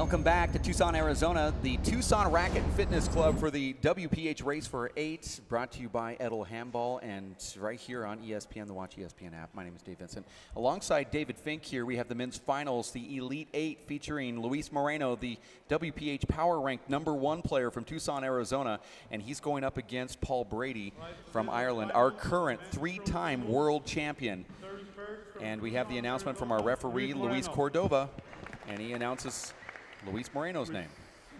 Welcome back to Tucson, Arizona, the Tucson Racket Fitness Club for the WPH Race for 8, brought to you by Edel Handball and right here on ESPN, the Watch ESPN app. My name is Dave Vincent. Alongside David Fink here, we have the men's finals, the Elite 8, featuring Luis Moreno, the WPH Power Ranked #1 player from Tucson, Arizona, and he's going up against Paul Brady from Ireland, our current 3-time world champion. And we have the announcement from our referee, Luis Cordova, and he announces Luis Moreno's name.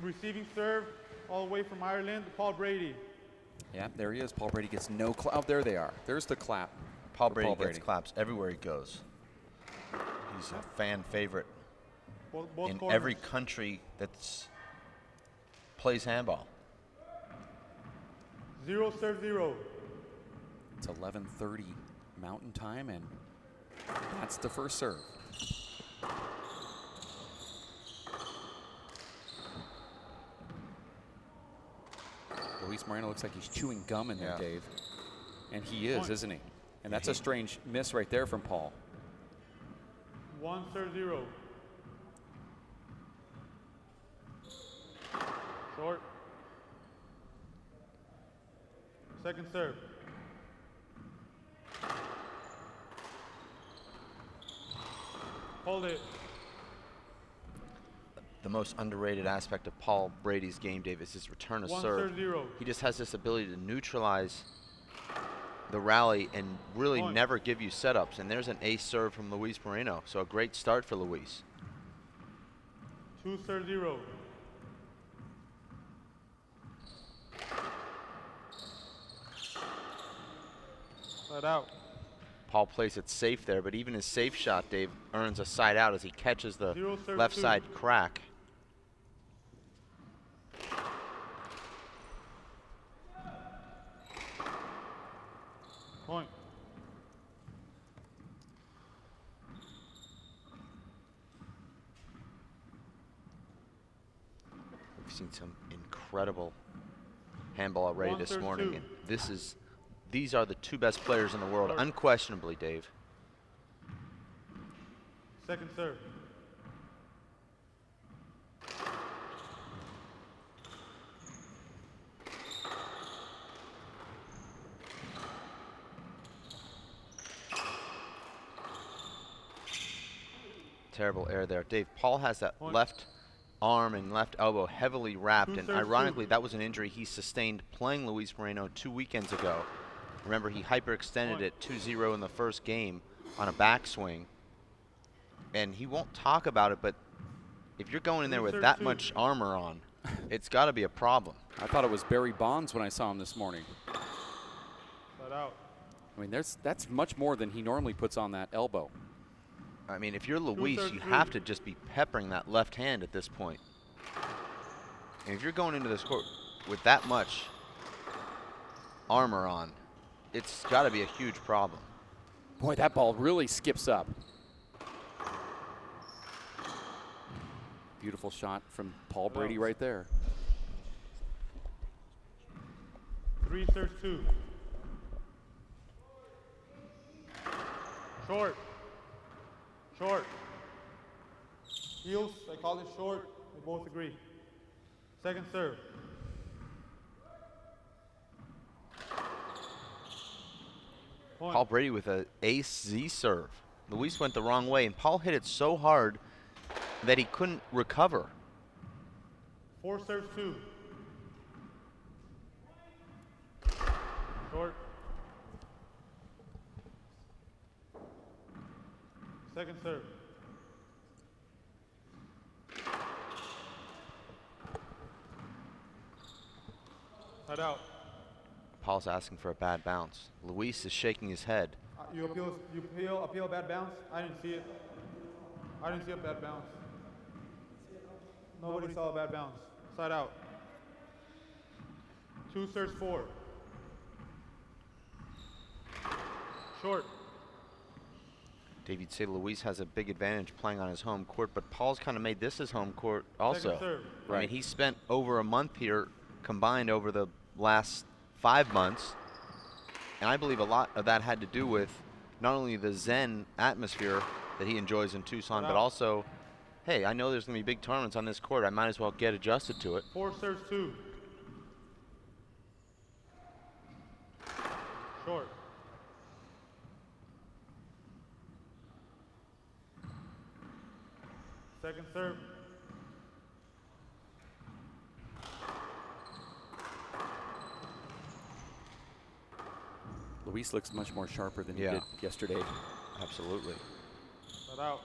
Receiving serve all the way from Ireland, Paul Brady. Yeah, there he is. Paul Brady gets no clap. Oh, there they are. There's the clap. Paul Brady gets claps everywhere he goes. He's a fan favorite in every country that plays handball. 0 serve 0. It's 11:30 Mountain Time, and that's the first serve. Luis Moreno looks like he's chewing gum in there, Dave. And he is, isn't he? And that's a strange miss right there from Paul. 1 serve 0. Short. Second serve. Hold it. The most underrated aspect of Paul Brady's game, Dave, is his return of serve. 1 serve 0. He just has this ability to neutralize the rally and really never give you setups. And there's an ace serve from Luis Moreno, so a great start for Luis. 2 serve 0. Side out. Paul plays it safe there, but even his safe shot, Dave, earns a side out as he catches the left side crack. Point. We've seen some incredible handball already this morning, and these are the 2 best players in the world, unquestionably, Dave. Second serve. Terrible air there. Dave, Paul has that left arm and left elbow heavily wrapped, and ironically, that was an injury he sustained playing Luis Moreno 2 weekends ago. Remember, he hyperextended it 2-0 in the first game on a backswing, and he won't talk about it, but if you're going in there with that much armor on, it's got to be a problem. I thought it was Barry Bonds when I saw him this morning. Side out. I mean, that's much more than he normally puts on that elbow. I mean, if you're Luis, you have to just be peppering that left hand at this point. And if you're going into this court with that much armor on, it's got to be a huge problem. Boy, that ball really skips up. Beautiful shot from Paul Brady right there. 3 serve 2. Short. Short. Heels, I call it short. We both agree. Second serve. Point. Paul Brady with an ace Z serve. Luis went the wrong way, and Paul hit it so hard that he couldn't recover. 4 serves 2. Short. Second serve. Side out. Paul's asking for a bad bounce. Luis is shaking his head. You appeal bad bounce? I didn't see it. I didn't see a bad bounce. Nobody saw a bad bounce. Side out. 2 serves 4. Short. Dave, you'd say Luis has a big advantage playing on his home court, but Paul's kind of made this his home court also. I mean, he spent over a month here combined over the last 5 months, and I believe a lot of that had to do with not only the zen atmosphere that he enjoys in Tucson, but also hey, I know there's going to be big tournaments on this court. I might as well get adjusted to it. 4 serves 2. Short. Second serve. Luis looks much more sharper than he Yeah. did yesterday. Absolutely. Side out.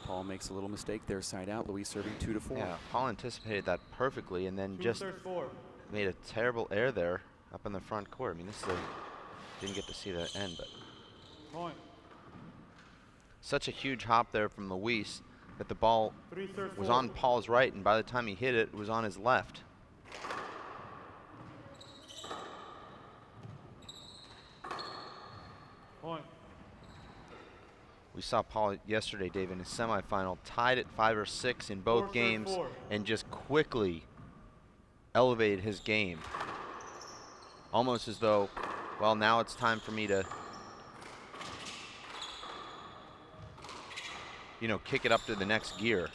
Paul makes a little mistake there, side out. Luis serving 2-4. Yeah, Paul anticipated that perfectly and then 2 just serves 4. made a terrible error there up in the front court. I mean, this is didn't get to see the end, but Point. such a huge hop there from Luis that the ball 3 serves 4. was on Paul's right, and by the time he hit it, it was on his left. Point. We saw Paul yesterday, Dave, in his semifinal, tied at 5 or 6 in both 4 serves games 4. and just quickly elevated his game. Almost as though, well, now it's time for me to, you know, kick it up to the next gear.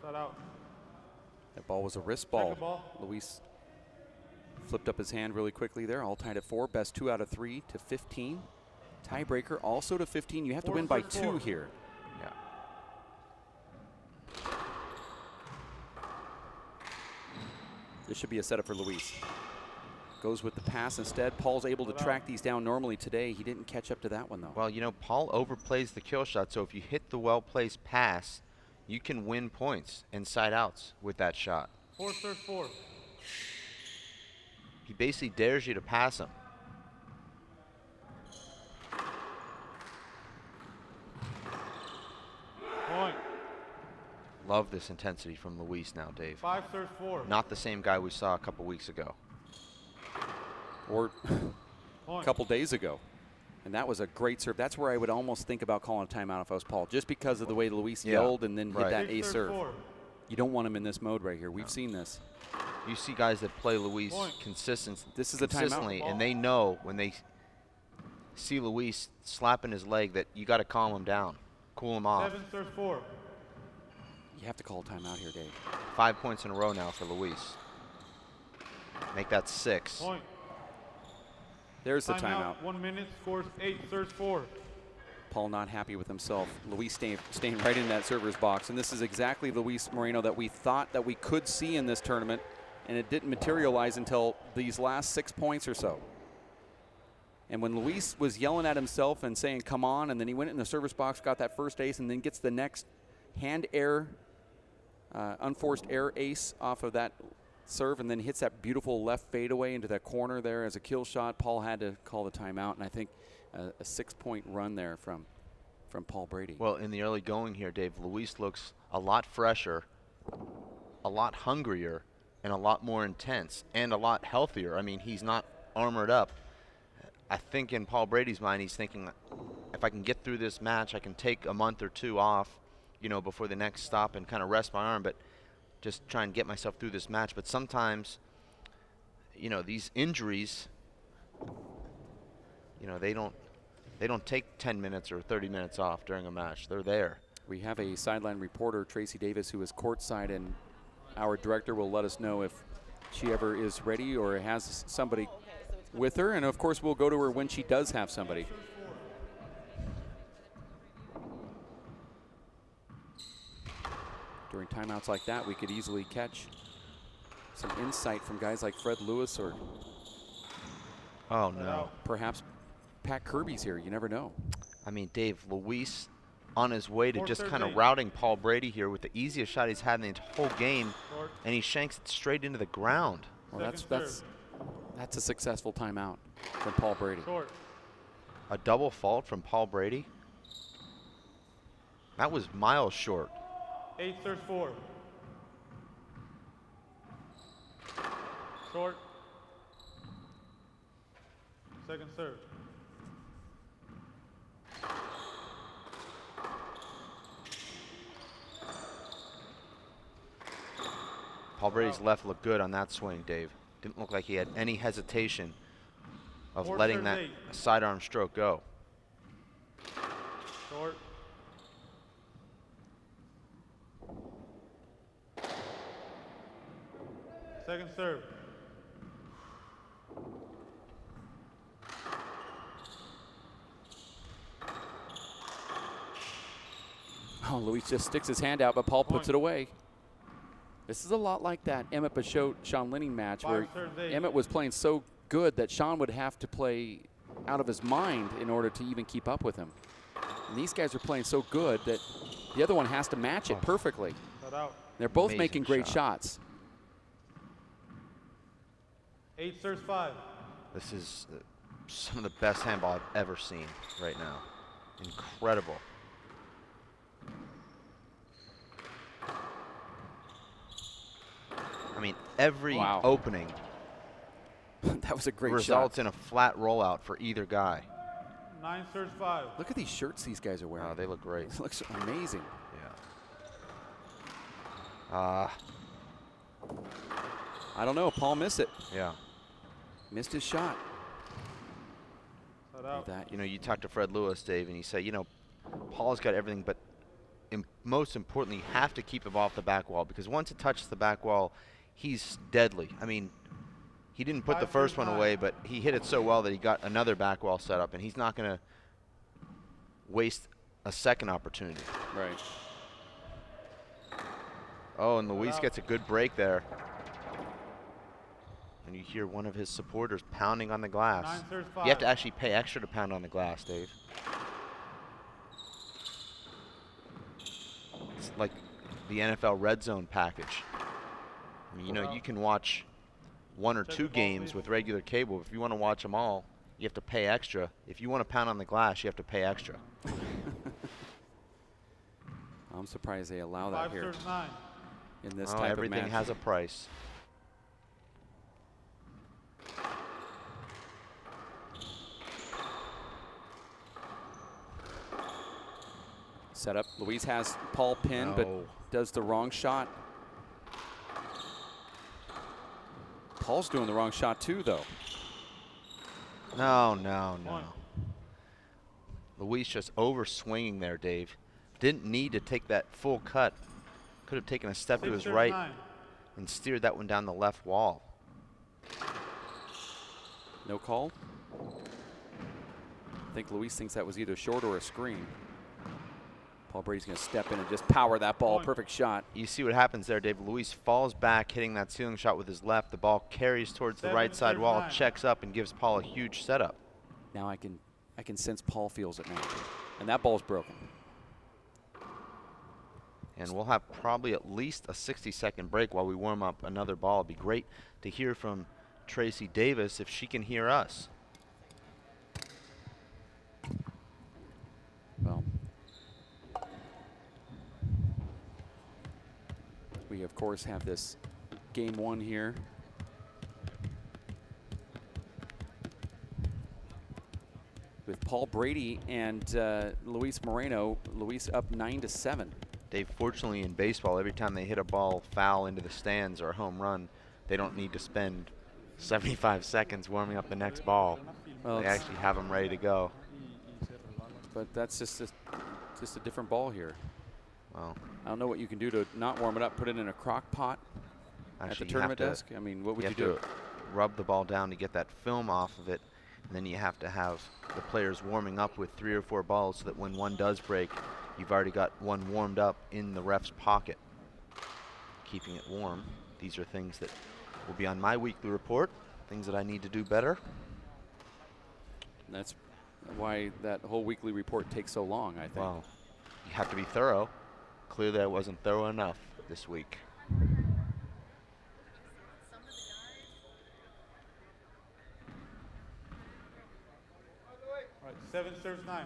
Side out. That ball was a wrist ball. Second ball. Luis flipped up his hand really quickly there, all tied at 4. Best 2 out of 3 to 15. Tiebreaker also to 15. You have to 4 win by serves 2 4. here. Yeah. This should be a setup for Luis. Goes with the pass instead. Paul's able to track these down normally today. He didn't catch up to that one, though. Well, you know, Paul overplays the kill shot, so if you hit the well-placed pass, you can win points and side outs with that shot. 4 serves 4. He basically dares you to pass him. Point. Love this intensity from Luis now, Dave. 5 serves 4. Not the same guy we saw a couple weeks ago. Or a Point. couple days ago. And that was a great serve. That's where I would almost think about calling a timeout if I was Paul, just because of the way Luis yelled and then hit that 6 ace serves serve. 4. You don't want him in this mode right here. We've seen this. You see guys that play Luis Point. consistently, This is a timeout. and they know when they see Luis slapping his leg that you got to calm him down, cool him off. 7 serves 4. You have to call a timeout here, Dave. 5 points in a row now for Luis. Make that 6. Point. There's the timeout. 1 minute, scores 8 serves 4. Paul not happy with himself. Luis staying right in that server's box. And this is exactly Luis Moreno that we thought that we could see in this tournament, and it didn't materialize until these last 6 points or so. And when Luis was yelling at himself and saying, come on, and then he went in the service box, got that first ace, and then gets the next hand air, unforced air ace off of that serve, and then hits that beautiful left fadeaway into that corner there as a kill shot. Paul had to call the timeout, and I think a 6-point run there from Paul Brady. Well, in the early going here, Dave, Luis looks a lot fresher, a lot hungrier, and a lot more intense, and a lot healthier. I mean, he's not armored up. I think in Paul Brady's mind, he's thinking, if I can get through this match, I can take a month or 2 off, you know, before the next stop and kind of rest my arm, but just try and get myself through this match. But sometimes, you know, these injuries, you know, they don't take 10 minutes or 30 minutes off during a match. They're there. We have a sideline reporter, Tracy Davis, who is courtside, and our director will let us know if she ever is ready or has somebody with her. And of course, we'll go to her when she does have somebody. During timeouts like that, we could easily catch some insight from guys like Fred Lewis or Oh, no. perhaps Pat Kirby's here. You never know. I mean, Dave, Luis on his way to just kind of 4-13. routing Paul Brady here with the easiest shot he's had in the whole game, Short. and he shanks it straight into the ground. Well, Second that's a successful timeout from Paul Brady. Short. A double fault from Paul Brady? That was miles short. 8 serves 4. Short. Second serve. Paul Brady's left looked good on that swing, Dave. Didn't look like he had any hesitation of 4 letting serves that 8. sidearm stroke go. Short. Second serve. Oh, Luis just sticks his hand out, but Paul puts it away. This is a lot like that Emmett Pachot-Sean Linning match where Emmett was playing so good that Sean would have to play out of his mind in order to even keep up with him. And these guys are playing so good that the other one has to match it perfectly. They're both Amazing making great shots. 8 serves 5. This is some of the best handball I've ever seen right now. Incredible. I mean, every opening that was a great results shot. in a flat rollout for either guy. 9 serves 5. Look at these shirts these guys are wearing. Oh, they look great. It looks amazing. Yeah. I don't know. Paul missed it. Yeah. Missed his shot. That, you know, you talk to Fred Lewis, Dave, and he said, you know, Paul's got everything, but most importantly, you have to keep him off the back wall, because once it touches the back wall, he's deadly. I mean, he didn't put the first one away, but he hit it so well that he got another back wall set up, and he's not going to waste a second opportunity. Right. Oh, and Luis gets a good break there. And you hear one of his supporters pounding on the glass. 9 serves 5. You have to actually pay extra to pound on the glass, Dave. It's like the NFL Red Zone package. I mean, you know, you can watch 1 or 2 games with regular cable. If you want to watch them all, you have to pay extra. If you want to pound on the glass, you have to pay extra. I'm surprised they allow that here in this type of match. Everything has a price. Set up. Luis has Paul pinned, but does the wrong shot. Paul's doing the wrong shot too, though. No. Luis just over swinging there, Dave. Didn't need to take that full cut. Could have taken a step to his right and steered that one down the left wall. No call. I think Luis thinks that was either short or a screen. Paul Brady's going to step in and just power that ball. Perfect shot. You see what happens there, Dave. Luis falls back, hitting that ceiling shot with his left. The ball carries towards the right side wall, checks up, and gives Paul a huge setup. Now I can sense Paul feels it now. And that ball's broken. And we'll have probably at least a 60-second break while we warm up another ball. It'd be great to hear from Tracy Davis if she can hear us. Well, we of course have this game 1 here. With Paul Brady and Luis Moreno. Luis up 9-7. Dave, fortunately in baseball, every time they hit a ball foul into the stands or a home run, they don't need to spend 75 seconds warming up the next ball. Well, they actually have them ready to go. But that's just a different ball here. Well, I don't know what you can do to not warm it up. Put it in a crock pot at the tournament desk. I mean, what would you do? Rub the ball down to get that film off of it, and then you have to have the players warming up with 3 or 4 balls so that when one does break, you've already got one warmed up in the ref's pocket. Keeping it warm. These are things that will be on my weekly report, things that I need to do better. That's why that whole weekly report takes so long, I think. Well, you have to be thorough. Clearly I wasn't thorough enough this week. All right, 7 serves 9.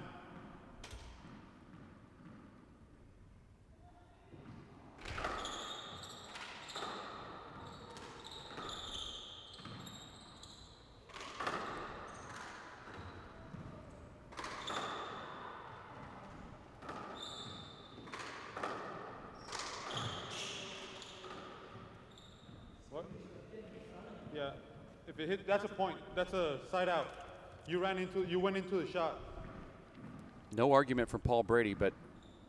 Yeah, if it hit, that's a point. That's a side out. You went into the shot. No argument from Paul Brady, but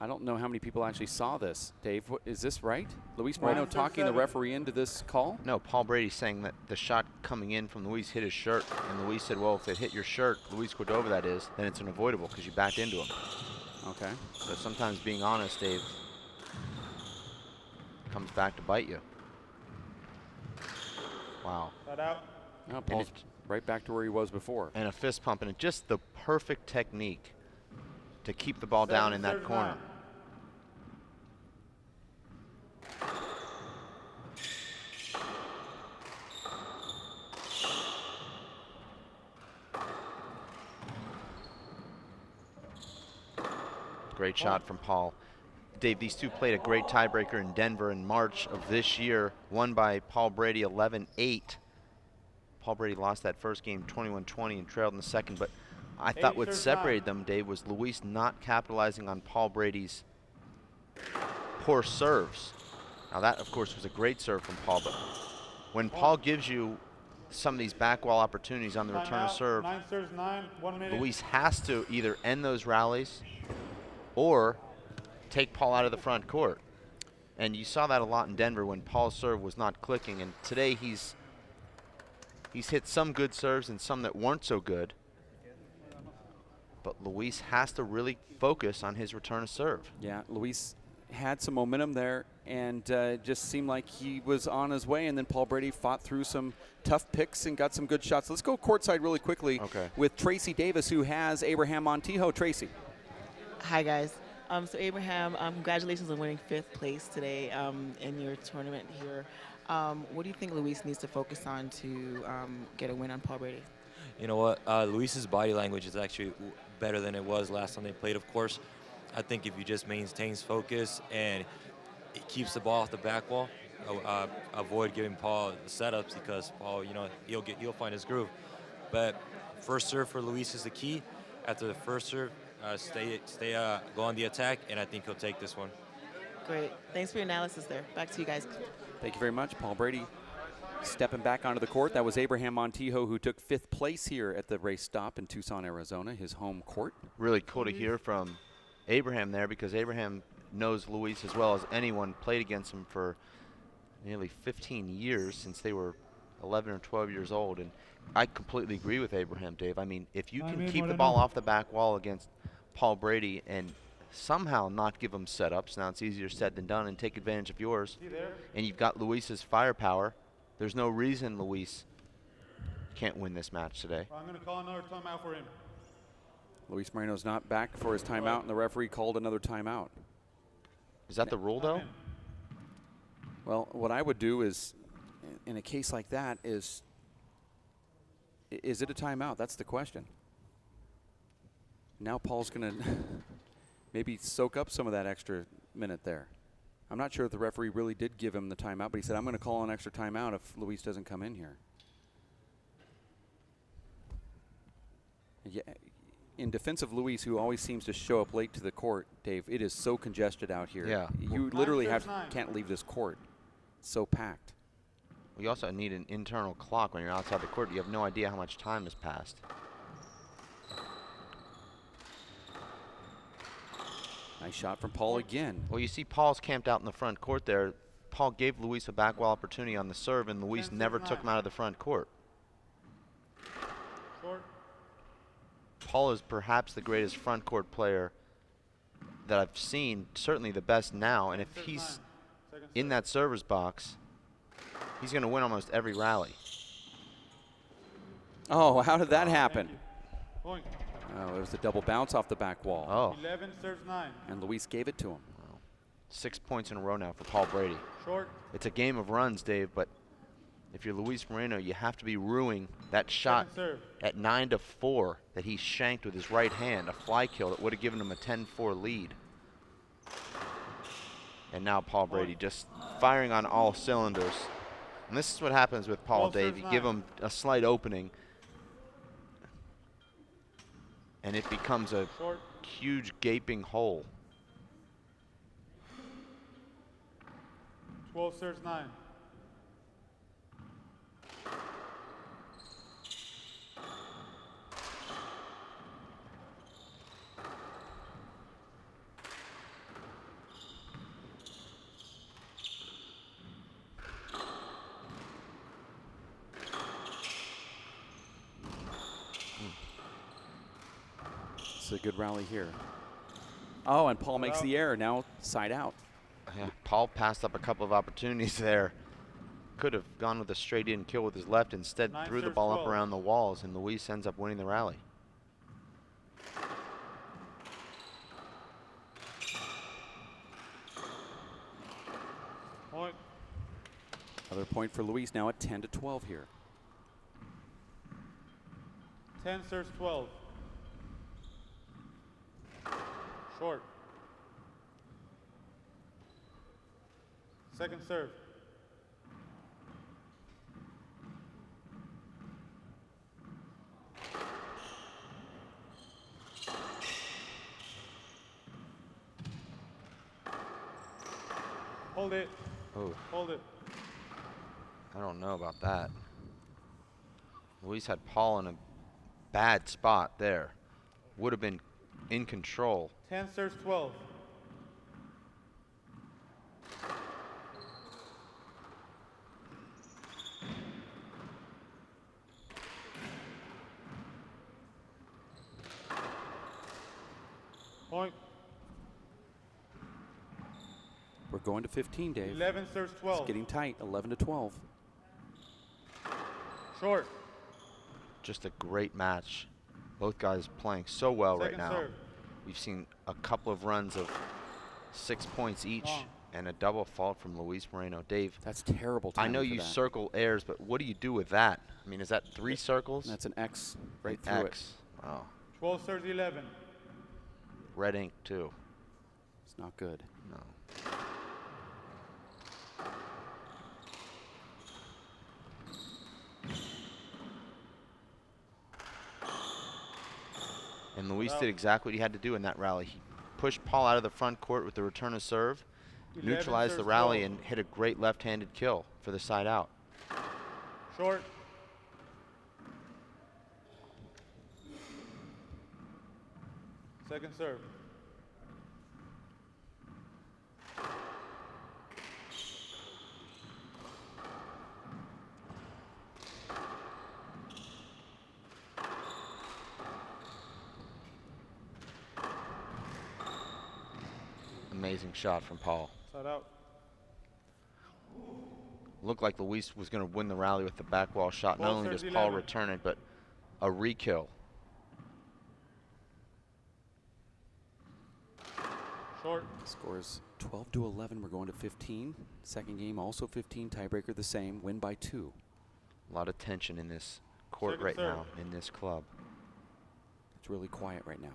I don't know how many people actually saw this. Dave, is this right? Luis Moreno Line talking the 37. referee into this call? No, Paul Brady saying that the shot coming in from Luis hit his shirt, and Luis said, well, if it hit your shirt, Luis Cordova that is, then it's unavoidable because you backed into him. Okay. So sometimes being honest, Dave, comes back to bite you. Wow. That out. Now Paul's right back to where he was before. And a fist pump, and just the perfect technique to keep the ball down in that corner. Great shot from Paul. Dave, these two played a great tiebreaker in Denver in March of this year, won by Paul Brady 11-8. Paul Brady lost that first game 21-20 and trailed in the second, but I thought what separated them, Dave, was Luis not capitalizing on Paul Brady's poor serves. Now that, of course, was a great serve from Paul, but when Paul gives you some of these back wall opportunities on the return of serve, 9 serves 9, 1 minute. Luis has to either end those rallies or take Paul out of the front court. And you saw that a lot in Denver when Paul's serve was not clicking, and today he's hit some good serves and some that weren't so good. But Luis has to really focus on his return of serve. Yeah, Luis had some momentum there and just seemed like he was on his way, and then Paul Brady fought through some tough picks and got some good shots. Let's go courtside really quickly with Tracy Davis, who has Abraham Montijo. Tracy. Hi, guys. So Abraham, congratulations on winning 5th place today in your tournament here. What do you think Luis needs to focus on to get a win on Paul Brady? You know what? Luis's body language is actually better than it was last time they played, of course. I think if he just maintains focus and it keeps the ball off the back wall, avoid giving Paul the setups, because Paul, you know, he'll find his groove. But first serve for Luis is the key. After the first serve, go on the attack, and I think he'll take this one. Great. Thanks for your analysis there. Back to you guys. Thank you very much. Paul Brady stepping back onto the court. That was Abraham Montijo, who took 5th place here at the race stop in Tucson, Arizona, his home court. Really cool to hear from Abraham there, because Abraham knows Luis as well as anyone, played against him for nearly 15 years since they were 11 or 12 years old. And I completely agree with Abraham, Dave. I mean, if you can keep the ball off the back wall against Paul Brady and somehow not give him setups, now it's easier said than done, and take advantage of yours, and you've got Luis's firepower, there's no reason Luis can't win this match today. I'm going to call another timeout for him. Luis Moreno's not back for his timeout, and the referee called another timeout. Is that the rule, though? Well, what I would do is, in a case like that, is it a timeout? That's the question. Now Paul's going to maybe soak up some of that extra minute there. I'm not sure if the referee really did give him the timeout, but he said, I'm going to call an extra timeout if Luis doesn't come in here. Yeah, in defense of Luis, who always seems to show up late to the court, Dave, it is so congested out here. Yeah. You literally can't leave this court. It's so packed. You also need an internal clock when you're outside the court. You have no idea how much time has passed. Nice shot from Paul again. Well, you see Paul's camped out in the front court there. Paul gave Luis a back wall opportunity on the serve, and Luis never took him out of the front court. Paul is perhaps the greatest front court player that I've seen, certainly the best now, and if he's in that server's box, he's going to win almost every rally. Oh, how did that happen? Oh, it was a double bounce off the back wall. Oh. 11 serves 9. And Luis gave it to him. Wow. 6 points in a row now for Paul Brady. Short. It's a game of runs, Dave, but if you're Luis Moreno, you have to be ruining that shot at 9-4 that he shanked with his right hand, a fly kill that would have given him a 10-4 lead. And now Paul Brady just firing on all cylinders. And this is what happens with Paul, Dave. You give him a slight opening, and it becomes a huge gaping hole. 12 serves 9. It's a good rally here. Oh, and Paul makes the error. Now side out. Yeah, Paul passed up a couple of opportunities there. Could have gone with a straight in kill with his left. Instead, threw the ball up around the walls, and Luis ends up winning the rally. Point. Another point for Luis now at 10-12 here. 10 serves 12. Short. Second serve. Hold it. Oh, Hold it. I don't know about that. Luis had Paul in a bad spot there. Would have been in control. 10 serves 12. Point. We're going to 15, Dave. 11 serves 12. It's getting tight, 11-12. Short. Just a great match. Both guys playing so well right Second now. serve. We've seen a couple of runs of 6 points each Long. and a double fault from Luis Moreno. Dave, That's terrible I timing know for you that. circle airs, but what do you do with that? I mean, is that 3 circles? That's an X right An through X. Wow. 12 serves 11. Red ink too. It's not good. No. And Luis did exactly what he had to do in that rally. He pushed Paul out of the front court with the return of serve, 11 neutralized the serves rally, 12. and hit a great left-handed kill for the side out. Short. Second serve. Amazing shot from Paul. Side out. Looked like Luis was going to win the rally with the back wall shot. Not Ball only does serves Paul 11. return it, but a re-kill. Short. Scores 12-11. We're going to 15. Second game also 15. Tiebreaker the same. Win by 2. A lot of tension in this court Second right serve. now, in this club. It's really quiet right now.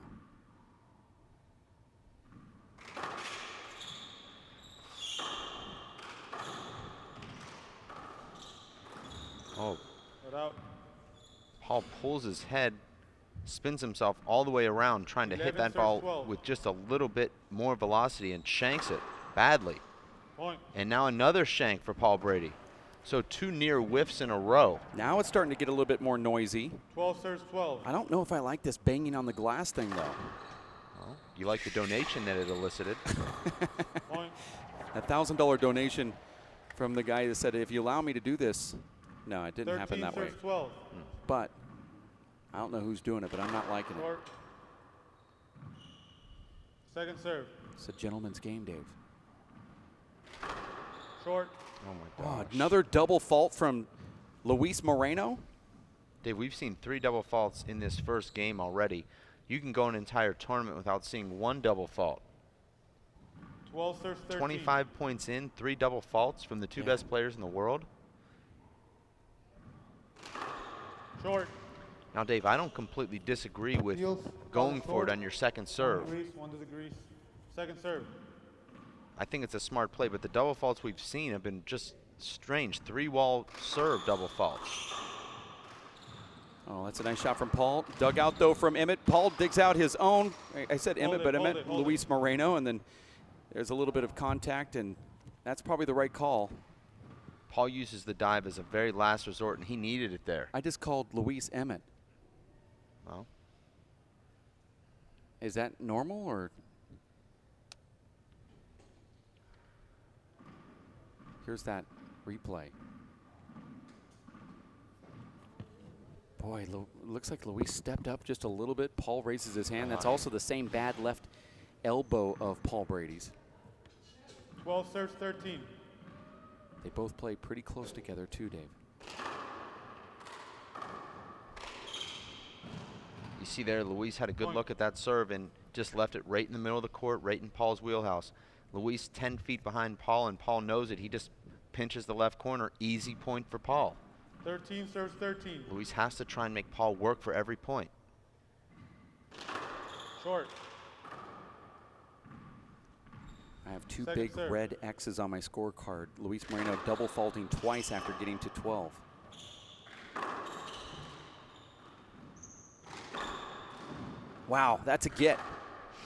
Oh, Side out. Paul pulls his head, spins himself all the way around, trying to hit 11 that serves ball 12. with just a little bit more velocity, and shanks it badly. Point. And now another shank for Paul Brady. So 2 near whiffs in a row. Now it's starting to get a little bit more noisy. 12 serves 12. I don't know if I like this banging on the glass thing, though. Well, you like the donation that it elicited. Point. A $1,000 donation from the guy that said, if you allow me to do this. No, it didn't happen 13 that way. serves 12. But I don't know who's doing it, but I'm not liking it. Short. Second serve. It's a gentleman's game, Dave. Short. Oh my Oh, gosh. another double fault from Luis Moreno. Dave, we've seen 3 double faults in this first game already. You can go an entire tournament without seeing 1 double fault. 12 serves 13. 25 points in, 3 double faults from the 2 Yeah. best players in the world. Short. Now, Dave, I don't completely disagree with Heels. going Ball for it short. on your second 1 serve. to grease, 1 to the grease. Second serve. I think it's a smart play, but the double faults we've seen have been just strange. 3-wall serve double faults. Oh, that's a nice shot from Paul. Dug out, though, from Emmett. Paul digs out his own. I said Hold Emmett, it, but I hold meant it, hold Luis Moreno, and then there's a little bit of contact, and that's probably the right call. Paul uses the dive as a very last resort, and he needed it there. I just called Luis Emmett. Well, Is that normal, or? Here's that replay. Boy, looks like Luis stepped up just a little bit. Paul raises his hand. That's also the same bad left elbow of Paul Brady's. 12 serves 13. They both play pretty close together too, Dave. You see there, Luis had a good look at that serve and just left it right in the middle of the court, right in Paul's wheelhouse. Luis 10 feet behind Paul, and Paul knows it. He just pinches the left corner. Easy point for Paul. 13 serves 13. Luis has to try and make Paul work for every point. Short. I have two Second big serve. red X's on my scorecard. Luis Moreno double faulting twice after getting to 12. Wow, that's a get.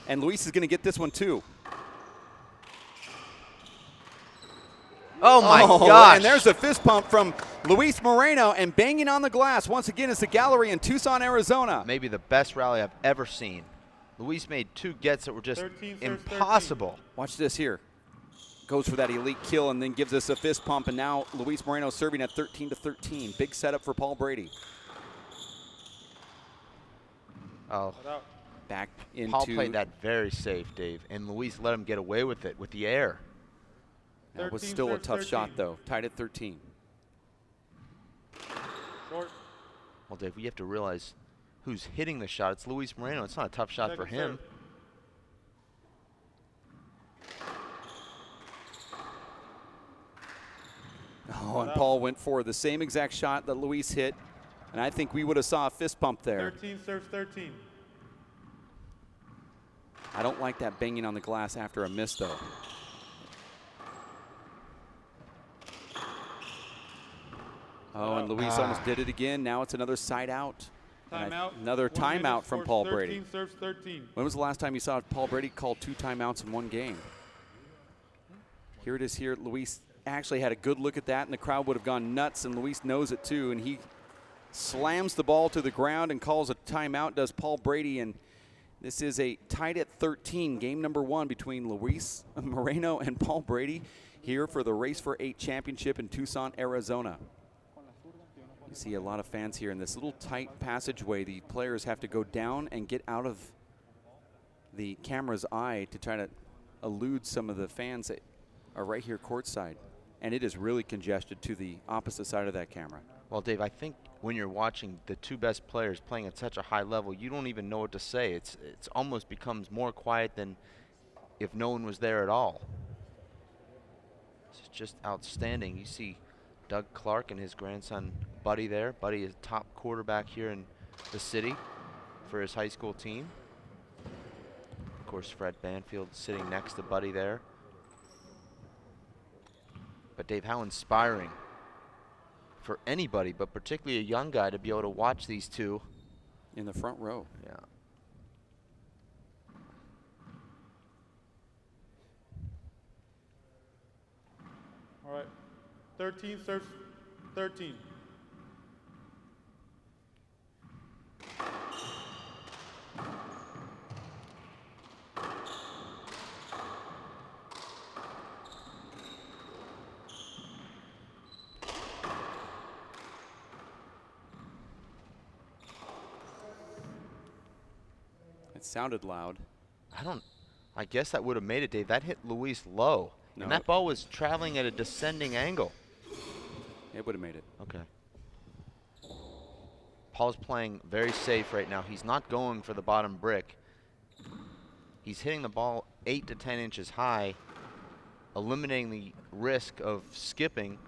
And Luis is going to get this one too. Oh my gosh. And there's a fist pump from Luis Moreno, and banging on the glass once again is the gallery in Tucson, Arizona. Maybe the best rally I've ever seen. Luis made two gets that were just 13 serves impossible. 13. Watch this here. Goes for that elite kill and then gives us a fist pump, and now Luis Moreno serving at 13-13. Big setup for Paul Brady. Oh, Back into. Paul played that very safe, Dave, and Luis let him get away with it with the air. That was 13 still a serves tough 13. shot, though. Tied at 13. Short. Well, Dave, we have to realize who's hitting the shot. It's Luis Moreno. It's not a tough shot for Second him. serve. Oh, and Paul went for the same exact shot that Luis hit, and I think we would have saw a fist pump there. 13 serves 13. I don't like that banging on the glass after a miss, though. Oh, and Luis almost did it again. Now it's another side out. Timeout. Another 1 minute timeout from scores Paul 13 Brady. serves 13. When was the last time you saw Paul Brady call 2 timeouts in one game? Here it is here. Luis actually had a good look at that, and the crowd would have gone nuts, and Luis knows it too, and he slams the ball to the ground and calls a timeout, does Paul Brady, and this is a tied at 13, game number 1 between Luis Moreno and Paul Brady here for the Race for 8 championship in Tucson, Arizona. You see a lot of fans here in this little tight passageway. The players have to go down and get out of the camera's eye to try to elude some of the fans that are right here courtside. And it is really congested to the opposite side of that camera. Well, Dave, I think when you're watching the two best players playing at such a high level, you don't even know what to say. It's almost becomes more quiet than if no one was there at all. It's just outstanding. You see Doug Clark and his grandson Buddy there. Buddy is top quarterback here in the city for his high school team. Of course, Fred Banfield sitting next to Buddy there. But Dave, how inspiring for anybody, but particularly a young guy, to be able to watch these two in the front row. Yeah. All right. 13 serves 13. It sounded loud. I guess that would have made it, Dave. That hit Luis low. No. And that ball was traveling at a descending angle. It would have made it. Okay. Paul's playing very safe right now. He's not going for the bottom brick. He's hitting the ball 8 to 10 inches high, eliminating the risk of skipping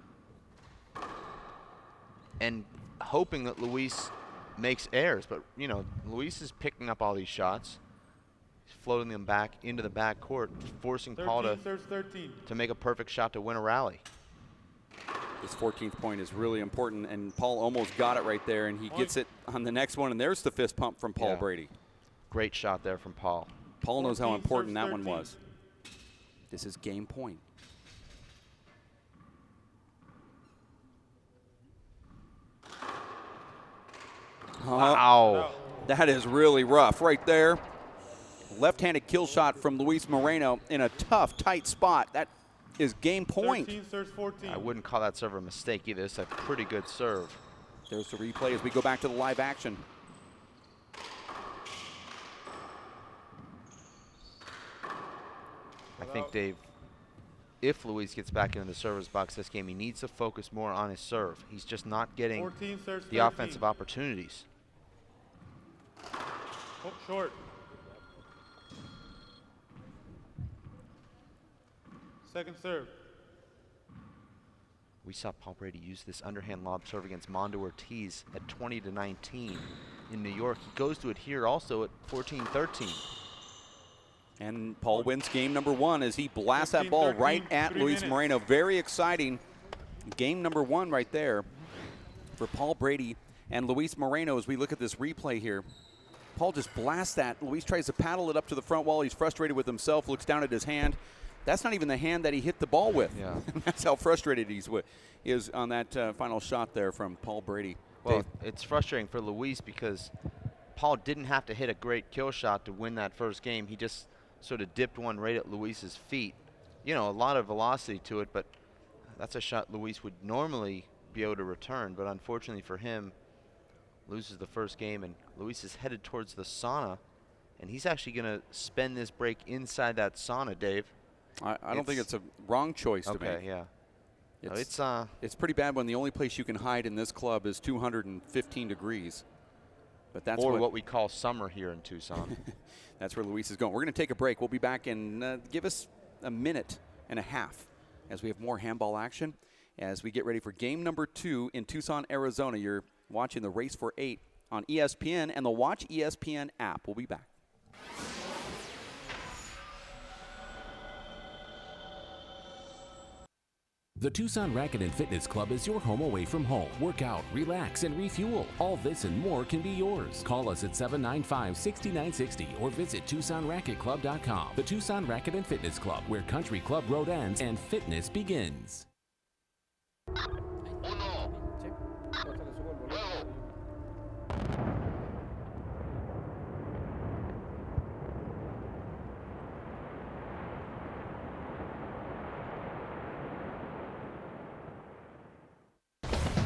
and hoping that Luis makes errors. But, you know, Luis is picking up all these shots. He's floating them back into the back court, forcing Paul to make a perfect shot to win a rally. This 14th point is really important, and Paul almost got it right there, and he gets it on the next one, and there's the fist pump from Paul Brady. Great shot there from Paul. Paul knows how important that one was. This is game point. Wow. That is really rough right there. Left-handed kill shot from Luis Moreno in a tough, tight spot. That is game point. 13 serves 14. I wouldn't call that serve a mistake either. It's a pretty good serve. There's the replay as we go back to the live action. I think, Dave, if Luis gets back into the server's box this game, he needs to focus more on his serve. He's just not getting 14 serves, the 13. offensive opportunities. Oh, short. Second serve. We saw Paul Brady use this underhand lob serve against Mondo Ortiz at 20-19 in New York. He goes to it here also at 14-13. And Paul wins game number 1 as he blasts that 15, ball 13, right at 3 Luis minutes. Moreno. Very exciting game number 1 right there for Paul Brady and Luis Moreno. As we look at this replay here, Paul just blasts that. Luis tries to paddle it up to the front wall. He's frustrated with himself, looks down at his hand. That's not even the hand that he hit the ball with. Yeah. That's how frustrated he is on that final shot there from Paul Brady. Well, Dave? it's frustrating for Luis because Paul didn't have to hit a great kill shot to win that first game. He just sort of dipped one right at Luis's feet. You know, a lot of velocity to it, but that's a shot Luis would normally be able to return. But unfortunately for him, loses the first game, and Luis is headed towards the sauna, and he's actually going to spend this break inside that sauna, Dave. I don't think it's a wrong choice to make. Okay, yeah. It's pretty bad when the only place you can hide in this club is 215 degrees. But that's what we call summer here in Tucson. That's where Luis is going. We're going to take a break. We'll be back in give us a minute and a half as we have more handball action as we get ready for game number 2 in Tucson, Arizona. You're watching the Race for 8 on ESPN and the Watch ESPN app. We'll be back. The Tucson Racket and Fitness Club is your home away from home. Work out, relax, and refuel. All this and more can be yours. Call us at 795-6960 or visit TucsonRacketClub.com. The Tucson Racket and Fitness Club, where Country Club Road ends and fitness begins.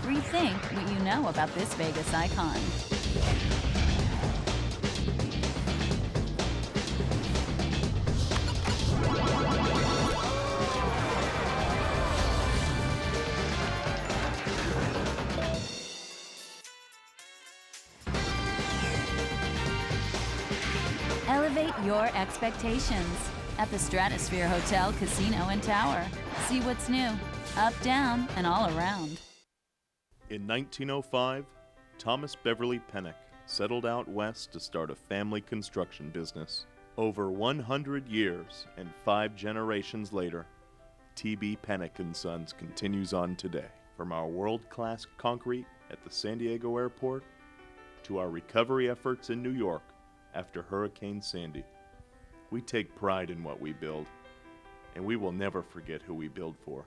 Rethink what you know about this Vegas icon. Elevate your expectations at the Stratosphere Hotel, Casino, and Tower. See what's new, up, down, and all around. In 1905, Thomas Beverly Pennock settled out west to start a family construction business. Over 100 years and 5 generations later, T.B. Pennock & Sons continues on today. From our world-class concrete at the San Diego airport to our recovery efforts in New York after Hurricane Sandy. We take pride in what we build, and we will never forget who we build for.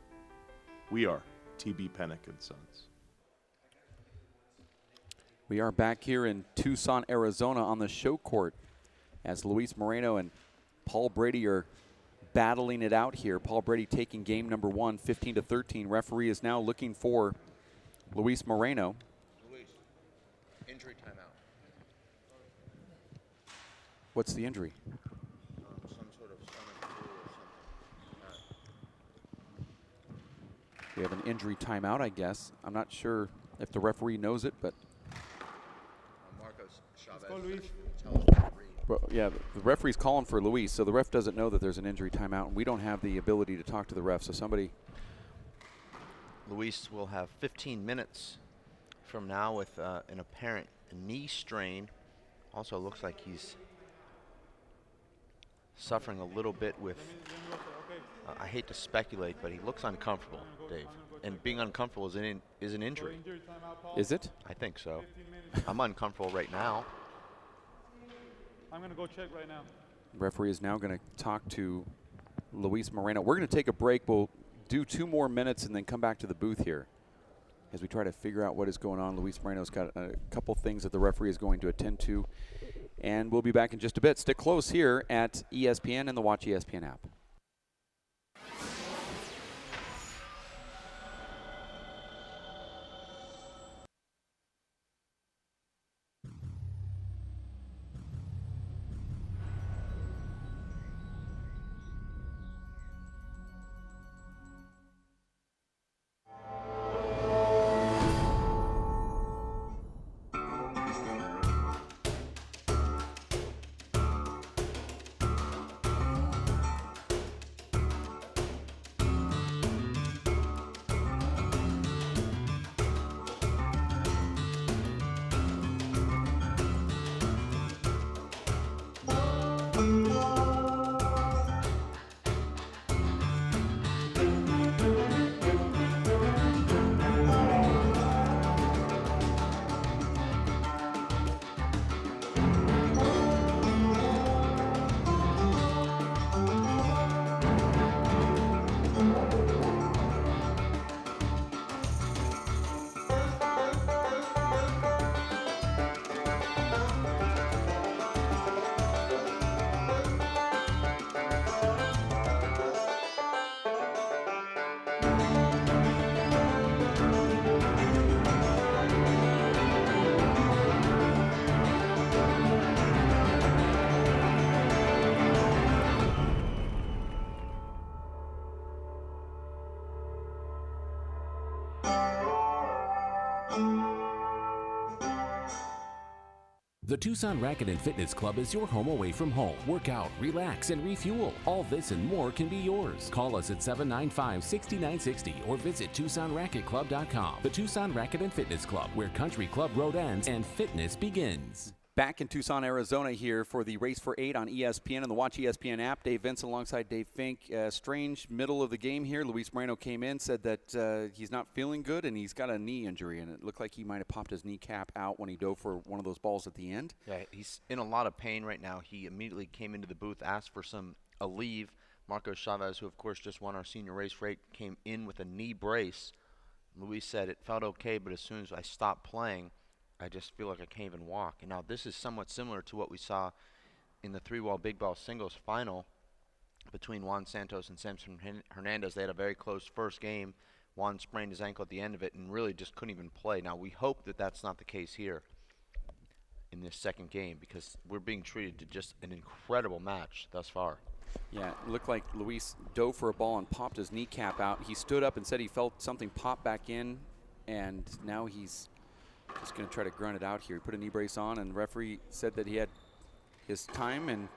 We are T.B. Pennock & Sons. We are back here in Tucson, Arizona on the show court as Luis Moreno and Paul Brady are battling it out here. Paul Brady taking game number 1, 15-13. Referee is now looking for Luis Moreno. Luis, injury timeout. What's the injury? Some sort of stomach flu or something. We have an injury timeout, I guess. I'm not sure if the referee knows it, but Marcos Chavez. Let's go, Luis. well, yeah, the referee's calling for Luis, so the ref doesn't know that there's an injury timeout, and we don't have the ability to talk to the ref. So somebody. Luis will have 15 minutes from now with an apparent knee strain. Also looks like he's suffering a little bit with, I hate to speculate, but he looks uncomfortable, Dave. And being uncomfortable is an injury. Is it? I think so. I'm uncomfortable right now. I'm going to go check right now. Referee is now going to talk to Luis Moreno. We're going to take a break. We'll do 2 more minutes and then come back to the booth here as we try to figure out what is going on. Luis Moreno's got a couple things that the referee is going to attend to. And we'll be back in just a bit. Stick close here at ESPN and the Watch ESPN app. The Tucson Racket and Fitness Club is your home away from home. Work out, relax, and refuel. All this and more can be yours. Call us at 795-6960 or visit TucsonRacketClub.com. The Tucson Racket and Fitness Club, where Country Club Road ends and fitness begins. Back in Tucson, Arizona here for the Race for 8 on ESPN and the Watch ESPN app. Dave Vincent alongside Dave Fink. Strange middle of the game here. Luis Moreno came in, said that he's not feeling good and he's got a knee injury, and it looked like he might have popped his kneecap out when he dove for one of those balls at the end. Yeah, he's in a lot of pain right now. He immediately came into the booth, asked for a leave. Marco Chavez, who of course just won our senior race for 8, came in with a knee brace. Luis said it felt okay, but as soon as I stopped playing, I just feel like I can't even walk. And now this is somewhat similar to what we saw in the 3-wall big ball singles final between Juan Santos and Samson Hernandez. They had a very close first game. Juan sprained his ankle at the end of it and really just couldn't even play. Now we hope that that's not the case here in this second game, because we're being treated to just an incredible match thus far. Yeah, it looked like Luis dove for a ball and popped his kneecap out. He stood up and said he felt something pop back in, and now he's just going to try to grunt it out here. He put a knee brace on, and the referee said that he had his time, and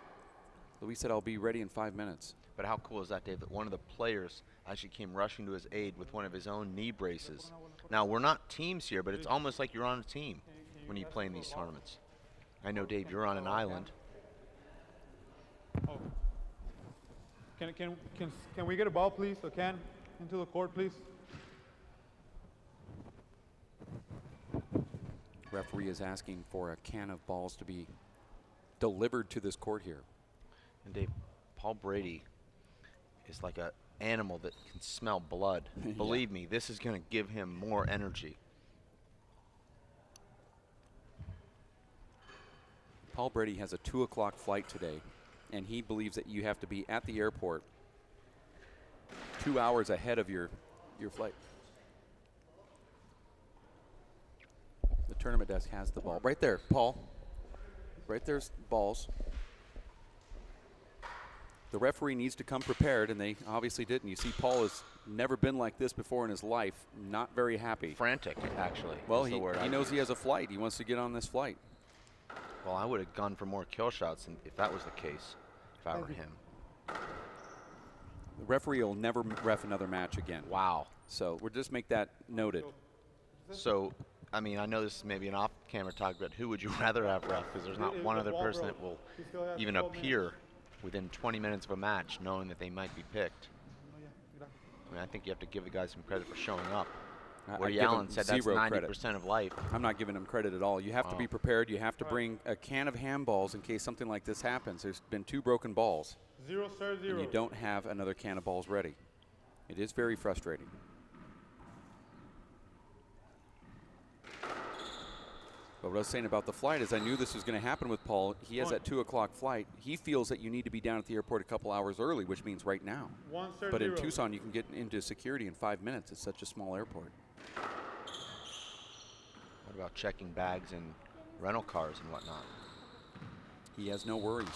Luis said, I'll be ready in 5 minutes. But how cool is that, Dave, that one of the players actually came rushing to his aid with one of his own knee braces. Now, we're not teams here, but it's almost like you're on a team when you play in these tournaments. I know, Dave, you're on an island. Oh. Can we get a ball, please? A can into the court, please? Referee is asking for a can of balls to be delivered to this court here. And Dave, Paul Brady is like an animal that can smell blood. Yeah. Believe me, this is going to give him more energy. Paul Brady has a 2 o'clock flight today, and he believes that you have to be at the airport 2 hours ahead of your flight. The tournament desk has the ball. Right there, Paul. Right there's balls. The referee needs to come prepared, and they obviously didn't. You see Paul has never been like this before in his life. Not very happy. Frantic, actually. Well, he knows he has a flight. He wants to get on this flight. Well, I would have gone for more kill shots if that was the case, if I were him. The referee will never ref another match again. Wow. So we'll just make that noted. So, I mean, I know this is maybe an off-camera talk, but who would you rather have ref? Because there's not one other person that will even appear within 20 minutes of a match knowing that they might be picked. I mean, I think you have to give the guys some credit for showing up. Woody Allen said that's 90% of life. I'm not giving him credit at all. You have to be prepared. You have to bring a can of handballs in case something like this happens. There's been 2 broken balls. 0, sir, 0. And you don't have another can of balls ready. It is very frustrating. But what I was saying about the flight is I knew this was going to happen with Paul. He has that 2 o'clock flight. He feels that you need to be down at the airport a couple hours early, which means right now. 1, sir, but 0. in Tucson, you can get into security in 5 minutes. It's such a small airport. What about checking bags and rental cars and whatnot? He has no worries.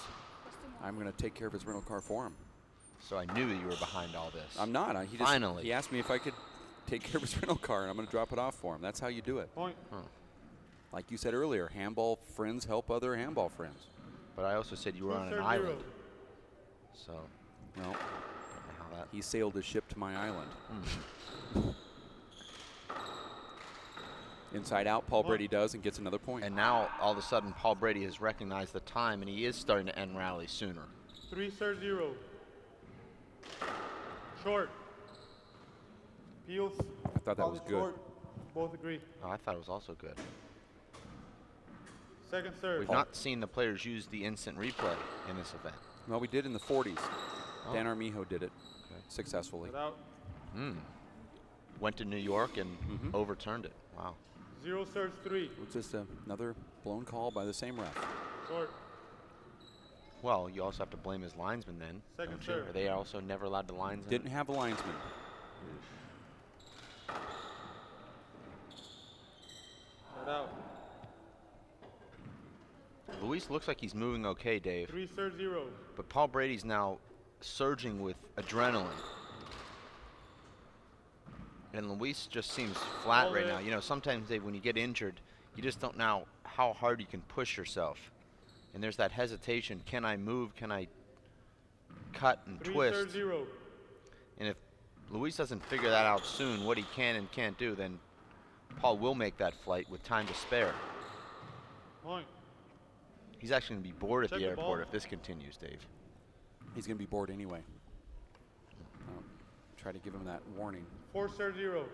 I'm going to take care of his rental car for him. So I knew that you were behind all this. I'm not. Finally. He asked me if I could take care of his rental car, and I'm going to drop it off for him. That's how you do it. Point. Huh. Like you said earlier, handball friends help other handball friends. But I also said you were on an island. So, well, don't know how that. He sailed his ship to my island. Inside out, Paul Brady does and gets another point. And now, all of a sudden, Paul Brady has recognized the time, and he is starting to end rally sooner. 3, sir, 0. Short. Peels. I thought that was good. Short. Both agree. Oh, I thought it was also good. Second serve. We've not seen the players use the instant replay in this event. Well, we did in the 40s. Dan Armijo did it successfully. Without. Went to New York and overturned it. Wow. 0 serves 3. It's just another blown call by the same ref. Short. Well, you also have to blame his linesman then. Second don't you? serve. Are they also never allowed the linesman? Didn't have a linesman. Shut out. Luis looks like he's moving okay, Dave. 3 serves 0. But Paul Brady's now surging with adrenaline. And Luis just seems flat right now. You know, sometimes, Dave, when you get injured, you just don't know how hard you can push yourself. And there's that hesitation. Can I move? Can I cut and twist? 3-0. And if Luis doesn't figure that out soon, what he can and can't do, then Paul will make that flight with time to spare. Point. He's actually going to be bored at Check the the airport ball. if this continues, Dave. He's going to be bored anyway. Try to give him that warning. 4-0.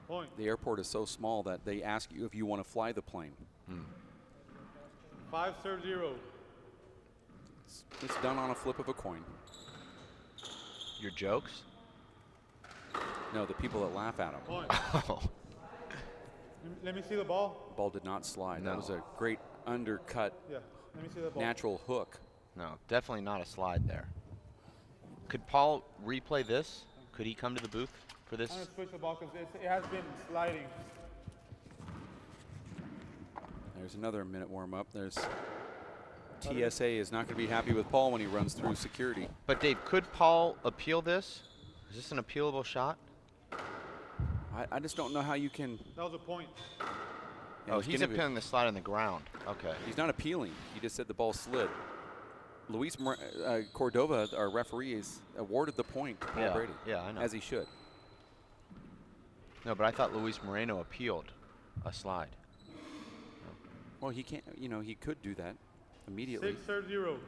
Point. The airport is so small that they ask you if you want to fly the plane. 5-0. It's done on a flip of a coin. Your jokes? No, the people that laugh at him. Point. Oh. Let me see the ball. The ball did not slide. No. That was a great undercut, Yeah. Let me see the ball. natural hook. No, definitely not a slide there. Could Paul replay this? Could he come to the booth for this? I'm gonna switch the ball because it has been sliding. There's another minute warm up. There's TSA is not going to be happy with Paul when he runs through security. But Dave, could Paul appeal this? Is this an appealable shot? I just don't know how you can. That was a point. Oh, he's appealing the slide on the ground. Okay. He's not appealing. He just said the ball slid. Luis Cordova, our referee, is awarded the point to Paul Brady. Yeah, I know. As he should. No, but I thought Luis Moreno appealed a slide. Well, he can't. You know, he could do that immediately. 6-0.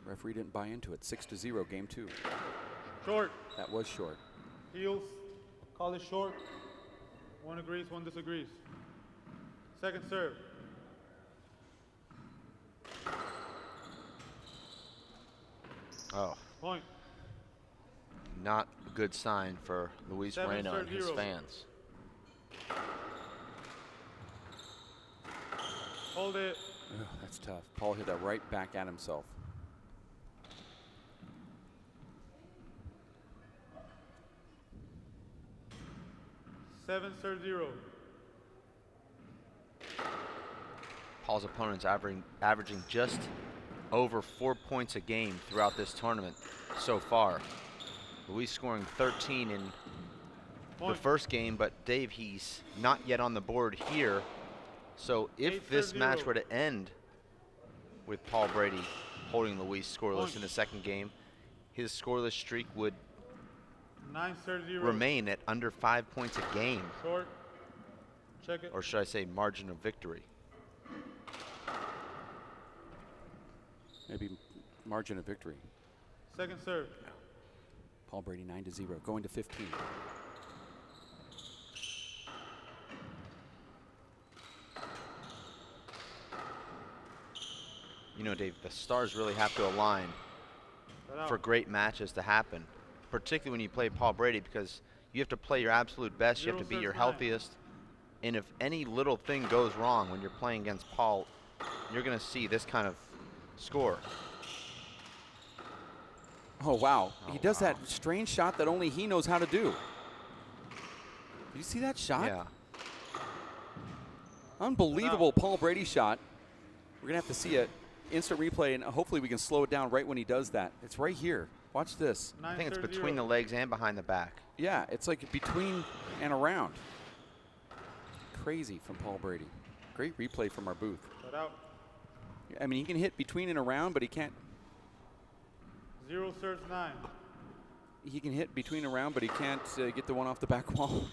Referee didn't buy into it. 6-0, game 2. Short. That was short. Heels. Call it short. One agrees, one disagrees. Second serve. Oh, Point. not a good sign for Luis 7-0. Moreno and his fans. Hold it. Ugh, that's tough. Paul hit that right back at himself. Seven, 0. Paul's opponent's averaging just over 4 points a game throughout this tournament so far. Luis scoring 13 in the first game, but Dave, he's not yet on the board here. So if this match were to end with Paul Brady holding Luis scoreless in the second game, his scoreless streak would 9-0. remain at under 5 points a game. Short. Check it. Or should I say margin of victory? Maybe margin of victory. Second serve. Paul Brady 9-0, going to 15. You know, Dave, the stars really have to align for great matches to happen, particularly when you play Paul Brady, because you have to play your absolute best. You have to be your healthiest. And if any little thing goes wrong when you're playing against Paul, you're going to see this kind of score. Oh, wow. Oh, He does wow. that strange shot that only he knows how to do. Did you see that shot? Yeah. Unbelievable Paul Brady shot. We're going to have to see it. Instant replay, and hopefully we can slow it down right when he does that. It's right here. Watch this. I think it's between the legs and behind the back. Yeah, it's like between and around. Crazy from Paul Brady. Great replay from our booth. Shut out. I mean, he can hit between and around, but he can't. 0 serves 9. He can hit between and around, but he can't get the one off the back wall.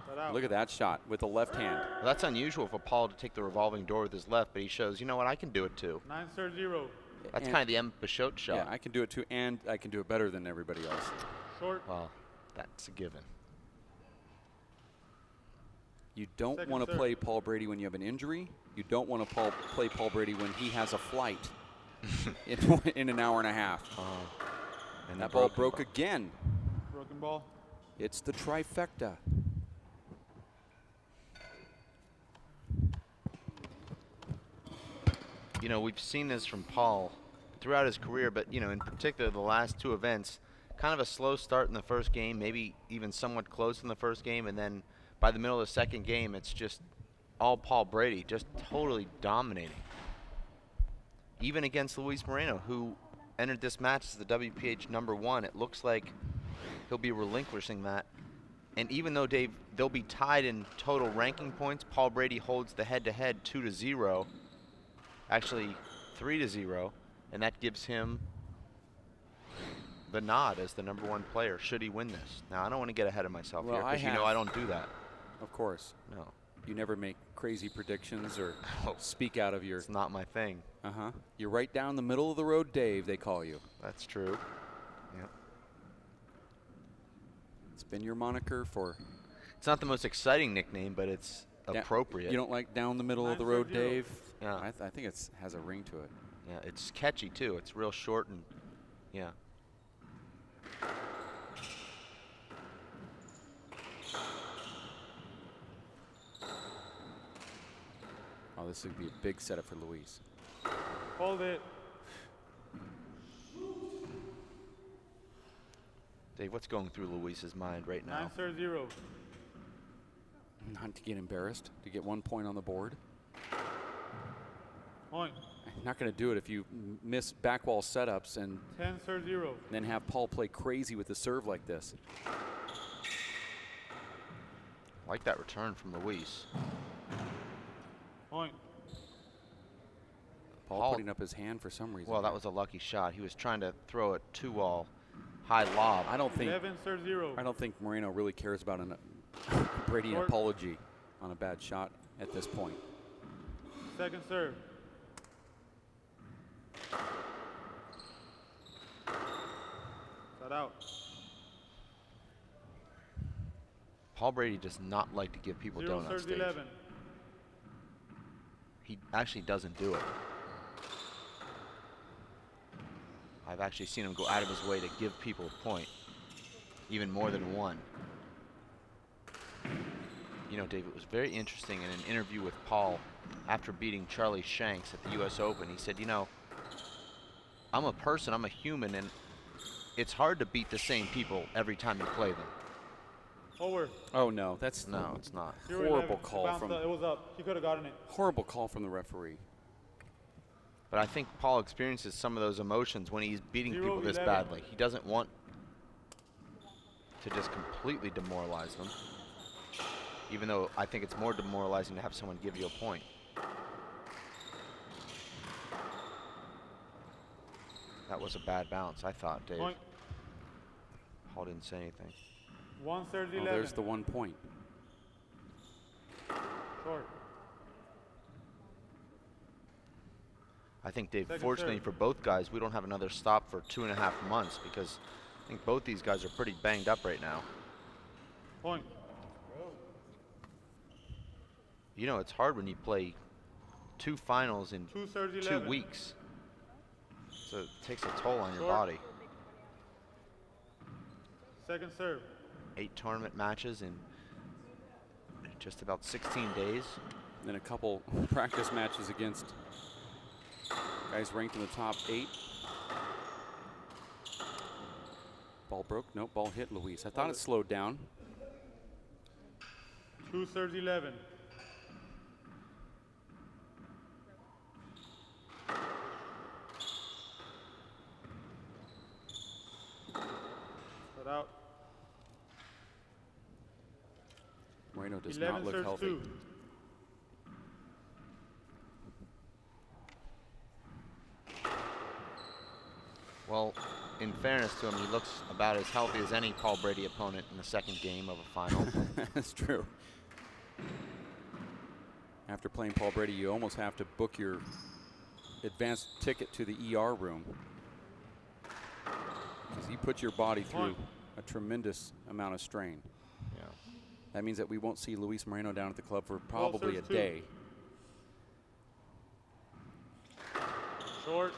Shut out. Look at that shot with the left hand. Well, that's unusual for Paul to take the revolving door with his left, but he shows, you know what, I can do it too. 9-0. That's And- kind of the M. Bichotte shot. Yeah, I can do it too, and I can do it better than everybody else. Short. Well, that's a given. You don't Second want to serve. play Paul Brady when you have an injury. You don't want to play Paul Brady when he has a flight in an hour and a half. And That the ball broken broke ball. again. Broken ball. It's the trifecta. You know, we've seen this from Paul throughout his career, but, you know, in particular the last two events, kind of a slow start in the first game, maybe even somewhat close in the first game, and then by the middle of the second game, it's just all Paul Brady, just totally dominating. Even against Luis Moreno, who entered this match as the WPH #1, it looks like he'll be relinquishing that And even though, Dave, they'll be tied in total ranking points, Paul Brady holds the head-to-head 2-0, actually 3-0, and that gives him the nod as the #1 player should he win this. Now, I don't want to get ahead of myself here, because you know I don't do that. Of course. No. You never make crazy predictions or speak out of your... It's not my thing. You're right down the middle of the road, Dave, they call you. That's true. Yep. It's been your moniker for... It's not the most exciting nickname, but it's appropriate. You don't like down the middle of the road, Dave? Yeah. I think it has a ring to it. Yeah, it's catchy, too. It's real short and, yeah. Oh, this would be a big setup for Luis. Hold it. Dave, what's going through Luis's mind right now? 9-0. Not to get embarrassed, to get 1 point on the board. Point. Not going to do it if you miss back wall setups and 10-0. then have Paul play crazy with the serve like this. Like that return from Luis. Point. Paul putting up his hand for some reason. Well, that was a lucky shot. He was trying to throw a 2-wall high lob. I don't think 11-0. I don't think Moreno really cares about a Brady apology on a bad shot at this point. Second serve. Shut out. Paul Brady does not like to give people 0 donuts, serves Dave. 11. He actually doesn't do it. I've actually seen him go out of his way to give people a point, even more than one. You know, Dave, it was very interesting in an interview with Paul after beating Charlie Shanks at the US Open. He said, you know, I'm a person, I'm a human, and it's hard to beat the same people every time you play them. Forward. Oh no, that's No, it's not. horrible call from. It was up. He could have gotten it. Horrible call from the referee. But I think Paul experiences some of those emotions when he's beating people this 0-11. badly. He doesn't want to just completely demoralize them, even though I think it's more demoralizing to have someone give you a point. That was a bad bounce, I thought, Dave. Point. Paul didn't say anything. 1 serves 11. Oh, there's the 1 point. Short. I think, Dave, Second fortunately serve. for both guys, we don't have another stop for 2.5 months because I think both these guys are pretty banged up right now. Point. You know, it's hard when you play 2 finals in 2 serves 2 11. weeks. So it takes a toll on your Short. body. Second serve. 8 tournament matches in just about 16 days. Then a couple practice matches against guys ranked in the top 8. Ball broke. Nope, ball hit Luis. I thought it slowed down. 2 serves 11. Shut out. Moreno does 11 not look serves healthy. 2. Well, in fairness to him, he looks about as healthy as any Paul Brady opponent in the second game of a final. That's true. After playing Paul Brady, you almost have to book your advanced ticket to the ER room, because he puts your body through a tremendous amount of strain. Yeah. That means that we won't see Luis Moreno down at the club for probably a serves 2. day. Short.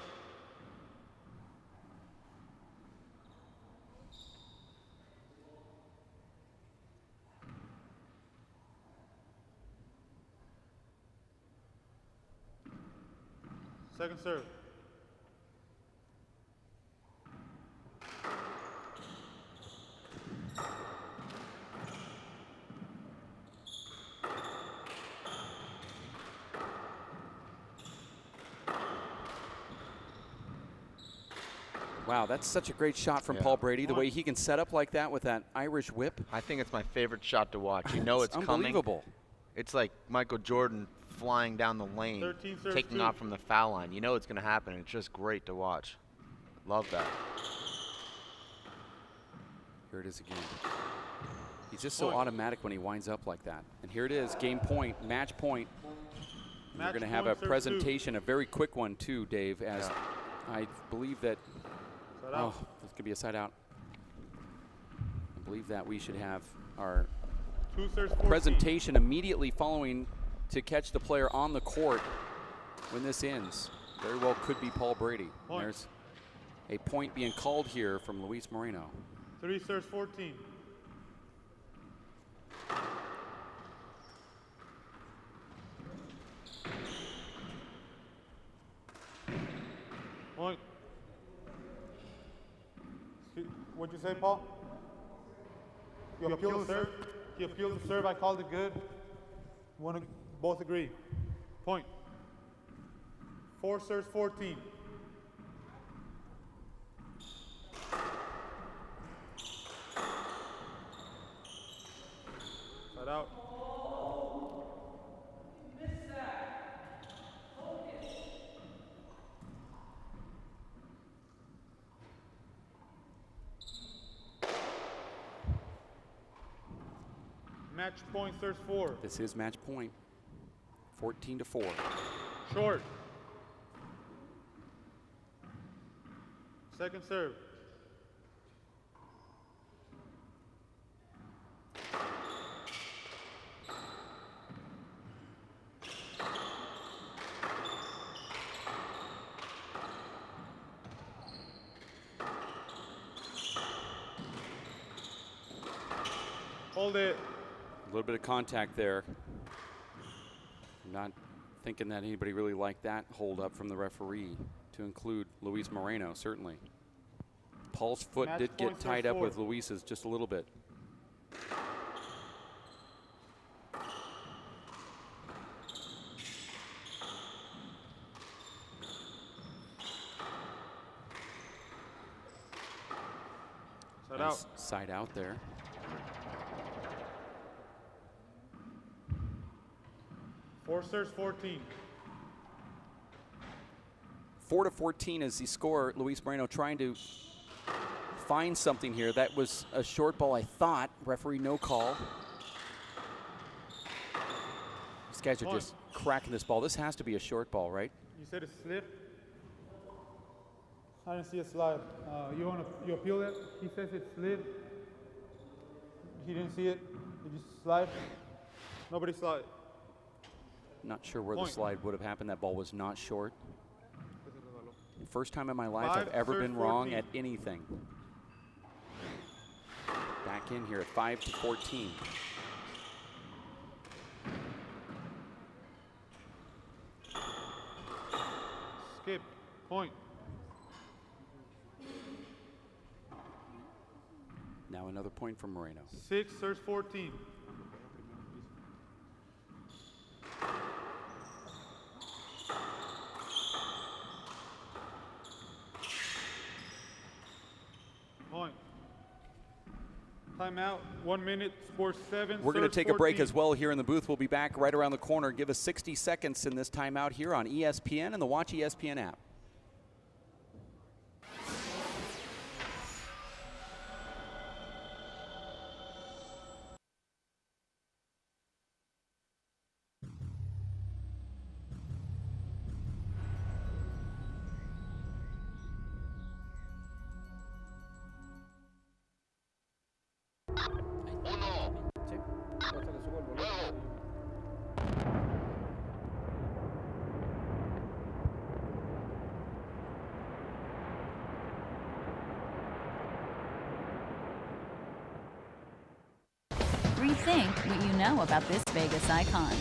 Second serve. Wow, that's such a great shot from Paul Brady. The way he can set up like that with that Irish whip. I think it's my favorite shot to watch. You know it's unbelievable. Coming. It's like Michael Jordan flying down the lane, taking off from the foul line. You know it's going to happen. It's just great to watch. Love that. Here it is again. He's just so automatic when he winds up like that. And here it is, game point, match point. We're going to have a presentation, a very quick one too, Dave, as I believe that, this could be a side out. I believe that we should have our presentation immediately following to catch the player on the court when this ends. Very well could be Paul Brady. There's a point being called here from Luis Moreno. 3 serves 14. Point. What'd you say, Paul? You appeal the serve? You appeal the serve. I called it good. Both agree. Point. 4 serves 14. Side out. Match point, serves 4. This is match point. 14-4. Short. Second serve. Hold it. A little bit of contact there. Not thinking that anybody really liked that hold up from the referee, to include Luis Moreno, certainly. Paul's foot did get tied up with Luis's just a little bit. Side out. Side out there. 4 serves 14. 4-14 is the score. Luis Moreno trying to find something here. That was a short ball, I thought. Referee no call. These guys are just cracking this ball. This has to be a short ball, right? You said it slipped. I didn't see a slide. You appeal it? He says it slid. He didn't see it. Did you slide? Nobody slide. Not sure where the slide would have happened. That ball was not short. First time in my life I've ever been wrong at anything. Back in here at 5-14. Skip. Point. Now another point from Moreno. 6 serves 14. Point. Timeout. 1 minute. Score 7. We're going to take a break as well here in the booth. We'll be back right around the corner. Give us 60 seconds in this timeout here on ESPN and the Watch ESPN app. Rethink what you know about this Vegas icon.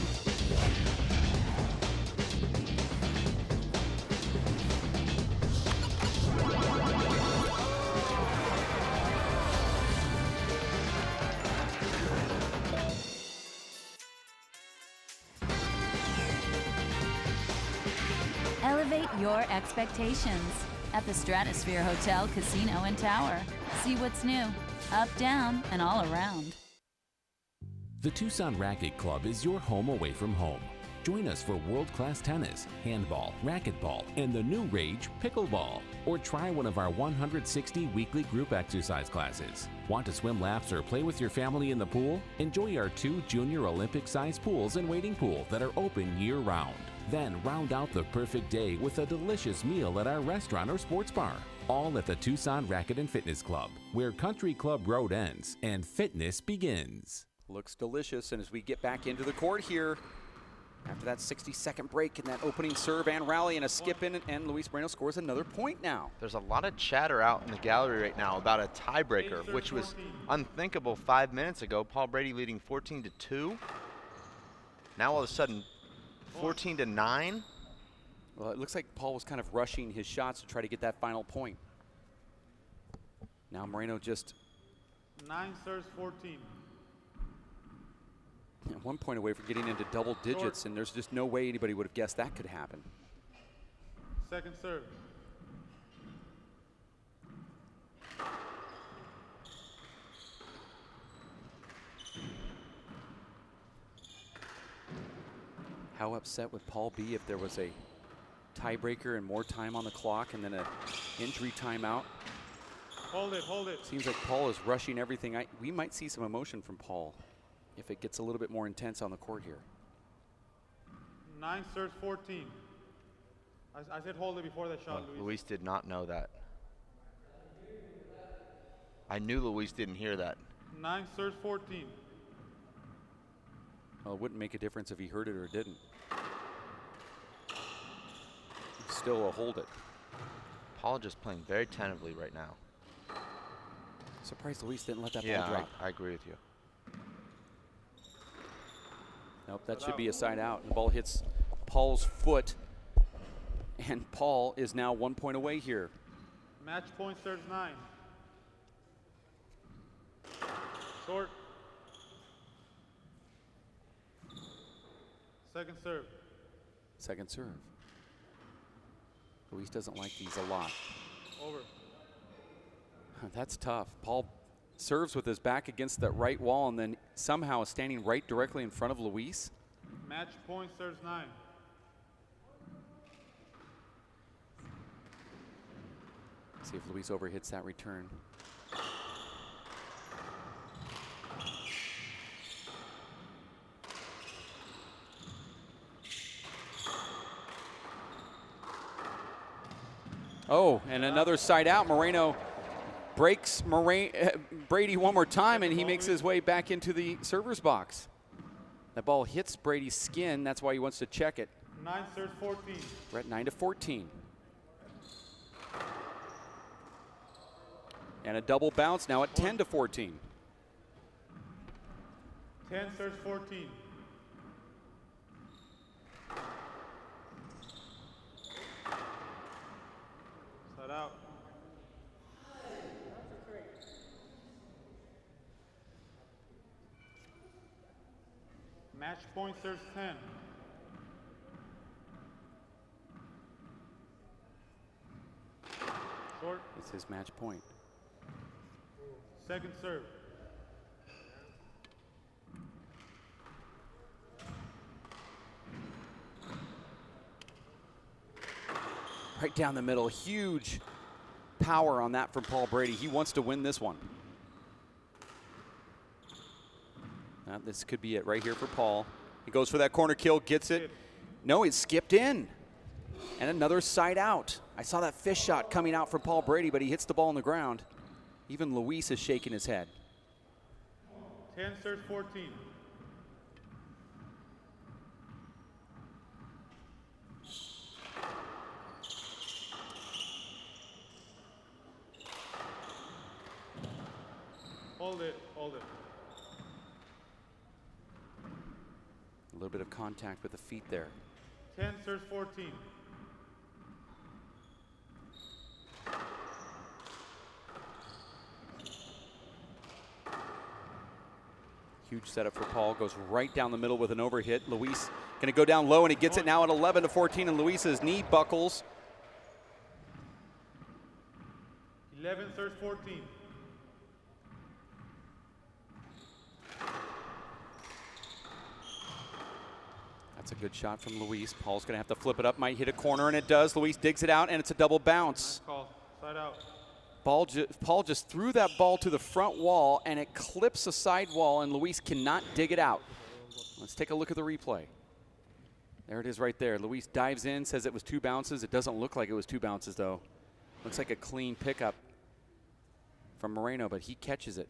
Elevate your expectations. at the Stratosphere Hotel, Casino and Tower. See what's new, up, down, and all around. The Tucson Racket Club is your home away from home. Join us for world-class tennis, handball, racquetball, and the new rage, pickleball. Or try one of our 160 weekly group exercise classes. Want to swim laps or play with your family in the pool? Enjoy our 2 junior Olympic-sized pools and wading pool that are open year-round. Then round out the perfect day with a delicious meal at our restaurant or sports bar. All at the Tucson Racket and Fitness Club, where Country Club Road ends and fitness begins. Looks delicious, and as we get back into the court here, after that 60-second break and that opening serve and rally and a skip in, and Luis Moreno scores another point now. There's a lot of chatter out in the gallery right now about a tiebreaker, which was unthinkable 5 minutes ago. Paul Brady leading 14-2. Now all of a sudden, 14-9. Well, it looks like Paul was kind of rushing his shots to try to get that final point. Now Moreno just 9 serves 14. at one point away from getting into double digits, and there's just no way anybody would have guessed that could happen. Second serve. How upset would Paul be if there was a tiebreaker and more time on the clock and then an injury timeout? Hold it, hold it. Seems like Paul is rushing everything. We might see some emotion from Paul if it gets a little bit more intense on the court here. 9 serves 14. I said hold it before that shot, Luis. Luis did not know that. I knew Luis didn't hear that. 9 serves 14. Well, it wouldn't make a difference if he heard it or didn't. Still a hold it. Paul just playing very tentatively right now. Surprised Luis didn't let that Yeah, ball drop. I agree with you. Nope, that should be a side out. The ball hits Paul's foot, and Paul is now 1 point away here. Match point serves 9. Short. Second serve. Second serve. Luis doesn't like these a lot. Over. That's tough. Paul serves with his back against that right wall and then somehow is standing right directly in front of Luis. Match point serves 9. See if Luis overhits that return. Oh, and another side out. Moreno breaks Brady one more time, and he makes his way back into the server's box. That ball hits Brady's skin. That's why he wants to check it. 9 serves 14. We're at 9-14. And a double bounce now at 10-14. 10 serves 14. Side out. Match point serves 10. Short. It's his match point. Second serve. Right down the middle. Huge power on that from Paul Brady. He wants to win this one. Now, this could be it right here for Paul. He goes for that corner kill, gets it. No, it skipped in. And another side out. I saw that fish shot coming out from Paul Brady, but he hits the ball on the ground. Even Luis is shaking his head. 10 serves 14. Hold it, hold it. A little bit of contact with the feet there. 10 serves 14. Huge setup for Paul. Goes right down the middle with an overhit. Luis going to go down low, and he gets it now at 11-14, and Luis's knee buckles. 11 serves 14. That's a good shot from Luis. Paul's going to have to flip it up, might hit a corner, and it does. Luis digs it out, and it's a double bounce. Nice call. Side out. Paul just threw that ball to the front wall, and it clips the side wall, and Luis cannot dig it out. Let's take a look at the replay. There it is right there. Luis dives in, says it was 2 bounces. It doesn't look like it was 2 bounces, though. Looks like a clean pickup from Moreno, but he catches it.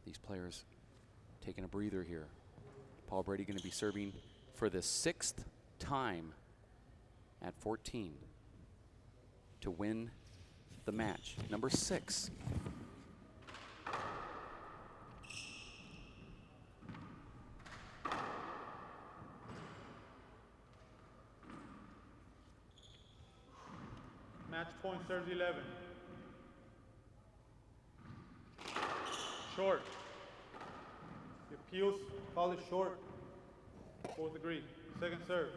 These players taking a breather here. Paul Brady going to be serving for the 6th time at 14 to win the match. Number 6. Match point serves 11. Short. The appeals call it short. Both agree. Second serve.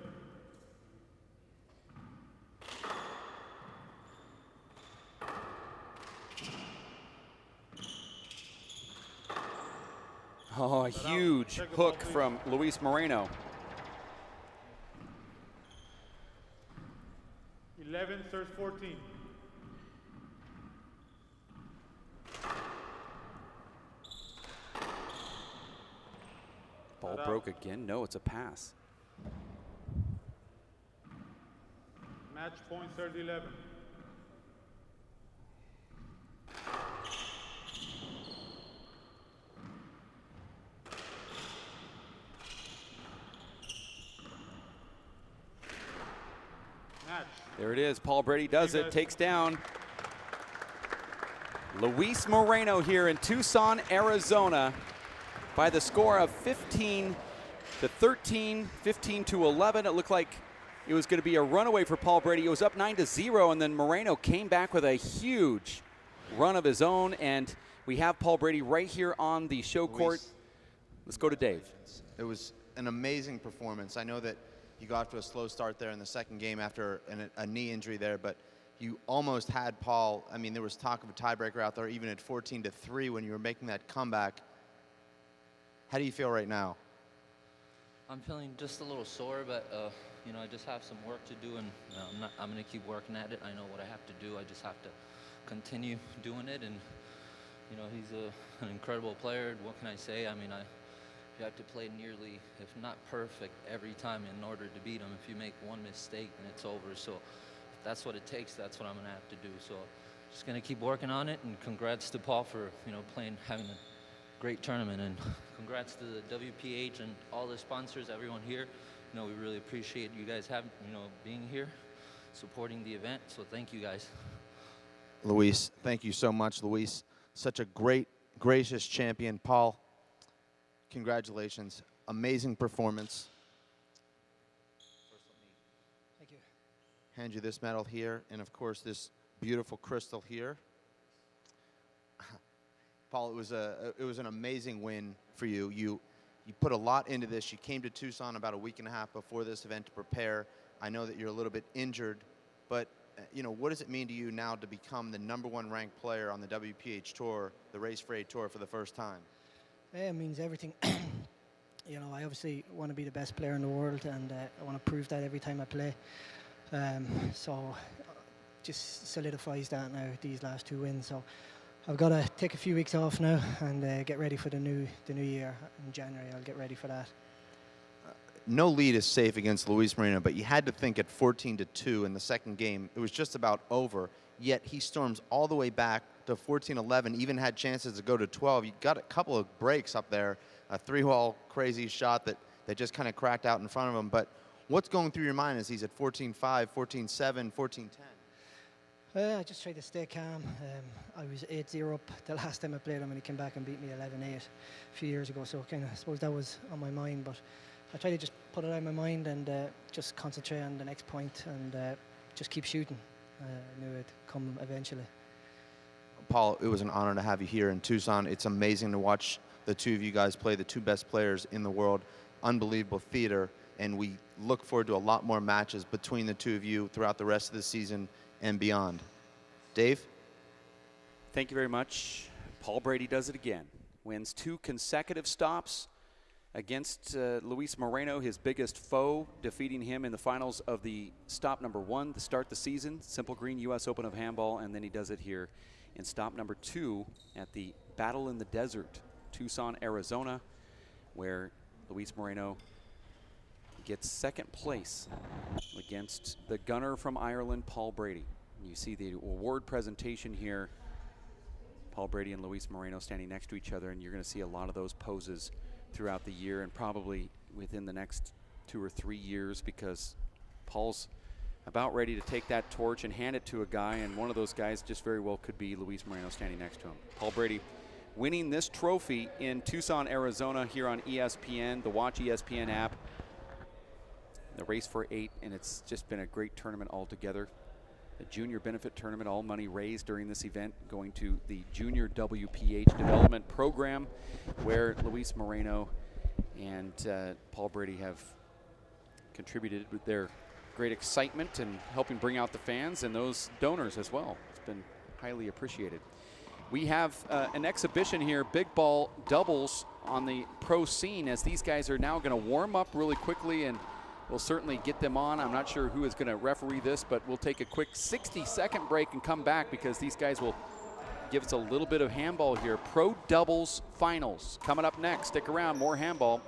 Oh, a huge hook from Luis Moreno. 11 serves 14. Ball broke again. No, it's a pass. Match point serves 11. Match. There it is. Paul Brady does it. Takes down Luis Moreno here in Tucson, Arizona, by the score of 15 to 13, 15 to 11. It looked like it was going to be a runaway for Paul Brady. It was up 9 to 0, and then Moreno came back with a huge run of his own, and we have Paul Brady right here on the show court. Let's go to Dave. It was an amazing performance. I know that you got off to a slow start there in the second game after a knee injury there, but you almost had Paul. I mean, there was talk of a tiebreaker out there, even at 14 to 3 when you were making that comeback. How do you feel right now? I'm feeling just a little sore, but you know, I just have some work to do, and I'm going to keep working at it. I know what I have to do. I just have to continue doing it, and you know, he's an incredible player. What can I say? I mean, you have to play nearly, if not perfect, every time in order to beat him. If you make one mistake, then it's over. So if that's what it takes, that's what I'm going to have to do. So just going to keep working on it, and congrats to Paul for, you know, having a great tournament, and congrats to the WPH and all the sponsors, everyone here. You know, we really appreciate you guys being here, supporting the event. So thank you guys. Luis, thank you so much, Luis. Such a great, gracious champion. Paul, congratulations. Amazing performance. First, let me thank you. Hand you this medal here, and of course this beautiful crystal here. Paul, it was an amazing win for you. You put a lot into this. You came to Tucson about a week and a half before this event to prepare. I know that you're a little bit injured, but you know, what does it mean to you now to become the #1 ranked player on the WPH Tour, the Race for 8 Tour, for the first time? Yeah, it means everything. You know, I obviously want to be the best player in the world, and I want to prove that every time I play. So just solidifies that now, these last 2 wins. So I've got to take a few weeks off now and get ready for the new year in January. I'll get ready for that. No lead is safe against Luis Moreno, but you had to think at 14 to 2 in the second game, it was just about over. Yet he storms all the way back to 14-11, even had chances to go to 12. You got a couple of breaks up there, a 3-hole crazy shot that just kind of cracked out in front of him. But what's going through your mind as he's at 14-5, 14-7, 14-10? I just tried to stay calm. I was 8-0 up the last time I played him, and he came back and beat me 11-8 a few years ago. So kind of, I suppose that was on my mind, but I tried to just put it out of my mind and just concentrate on the next point and just keep shooting. I knew it'd come eventually. Paul, it was an honor to have you here in Tucson. It's amazing to watch the two of you guys play, the two best players in the world. Unbelievable theater, and we look forward to a lot more matches between the two of you throughout the rest of the season and beyond. Dave? Thank you very much. Paul Brady does it again. Wins 2 consecutive stops against Luis Moreno, his biggest foe, defeating him in the finals of the stop number 1 to start the season, Simple Green U.S. Open of Handball, and then he does it here in stop number 2 at the Battle in the Desert, Tucson, Arizona, where Luis Moreno gets second place against the gunner from Ireland, Paul Brady. You see the award presentation here. Paul Brady and Luis Moreno standing next to each other, and you're going to see a lot of those poses throughout the year and probably within the next 2 or 3 years, because Paul's about ready to take that torch and hand it to a guy, and one of those guys just very well could be Luis Moreno standing next to him. Paul Brady winning this trophy in Tucson, Arizona here on ESPN, the Watch ESPN app, the Race for 8, and it's just been a great tournament altogether. The junior benefit tournament, all money raised during this event going to the Junior WPH Development Program, where Luis Moreno and Paul Brady have contributed with their great excitement and helping bring out the fans and those donors as well. It's been highly appreciated. We have an exhibition here, big ball doubles on the pro scene, as these guys are now going to warm up really quickly, and we'll certainly get them on. I'm not sure who is going to referee this, but we'll take a quick 60-second break and come back, because these guys will give us a little bit of handball here. Pro doubles finals coming up next. Stick around, more handball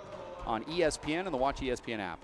on ESPN and the Watch ESPN app.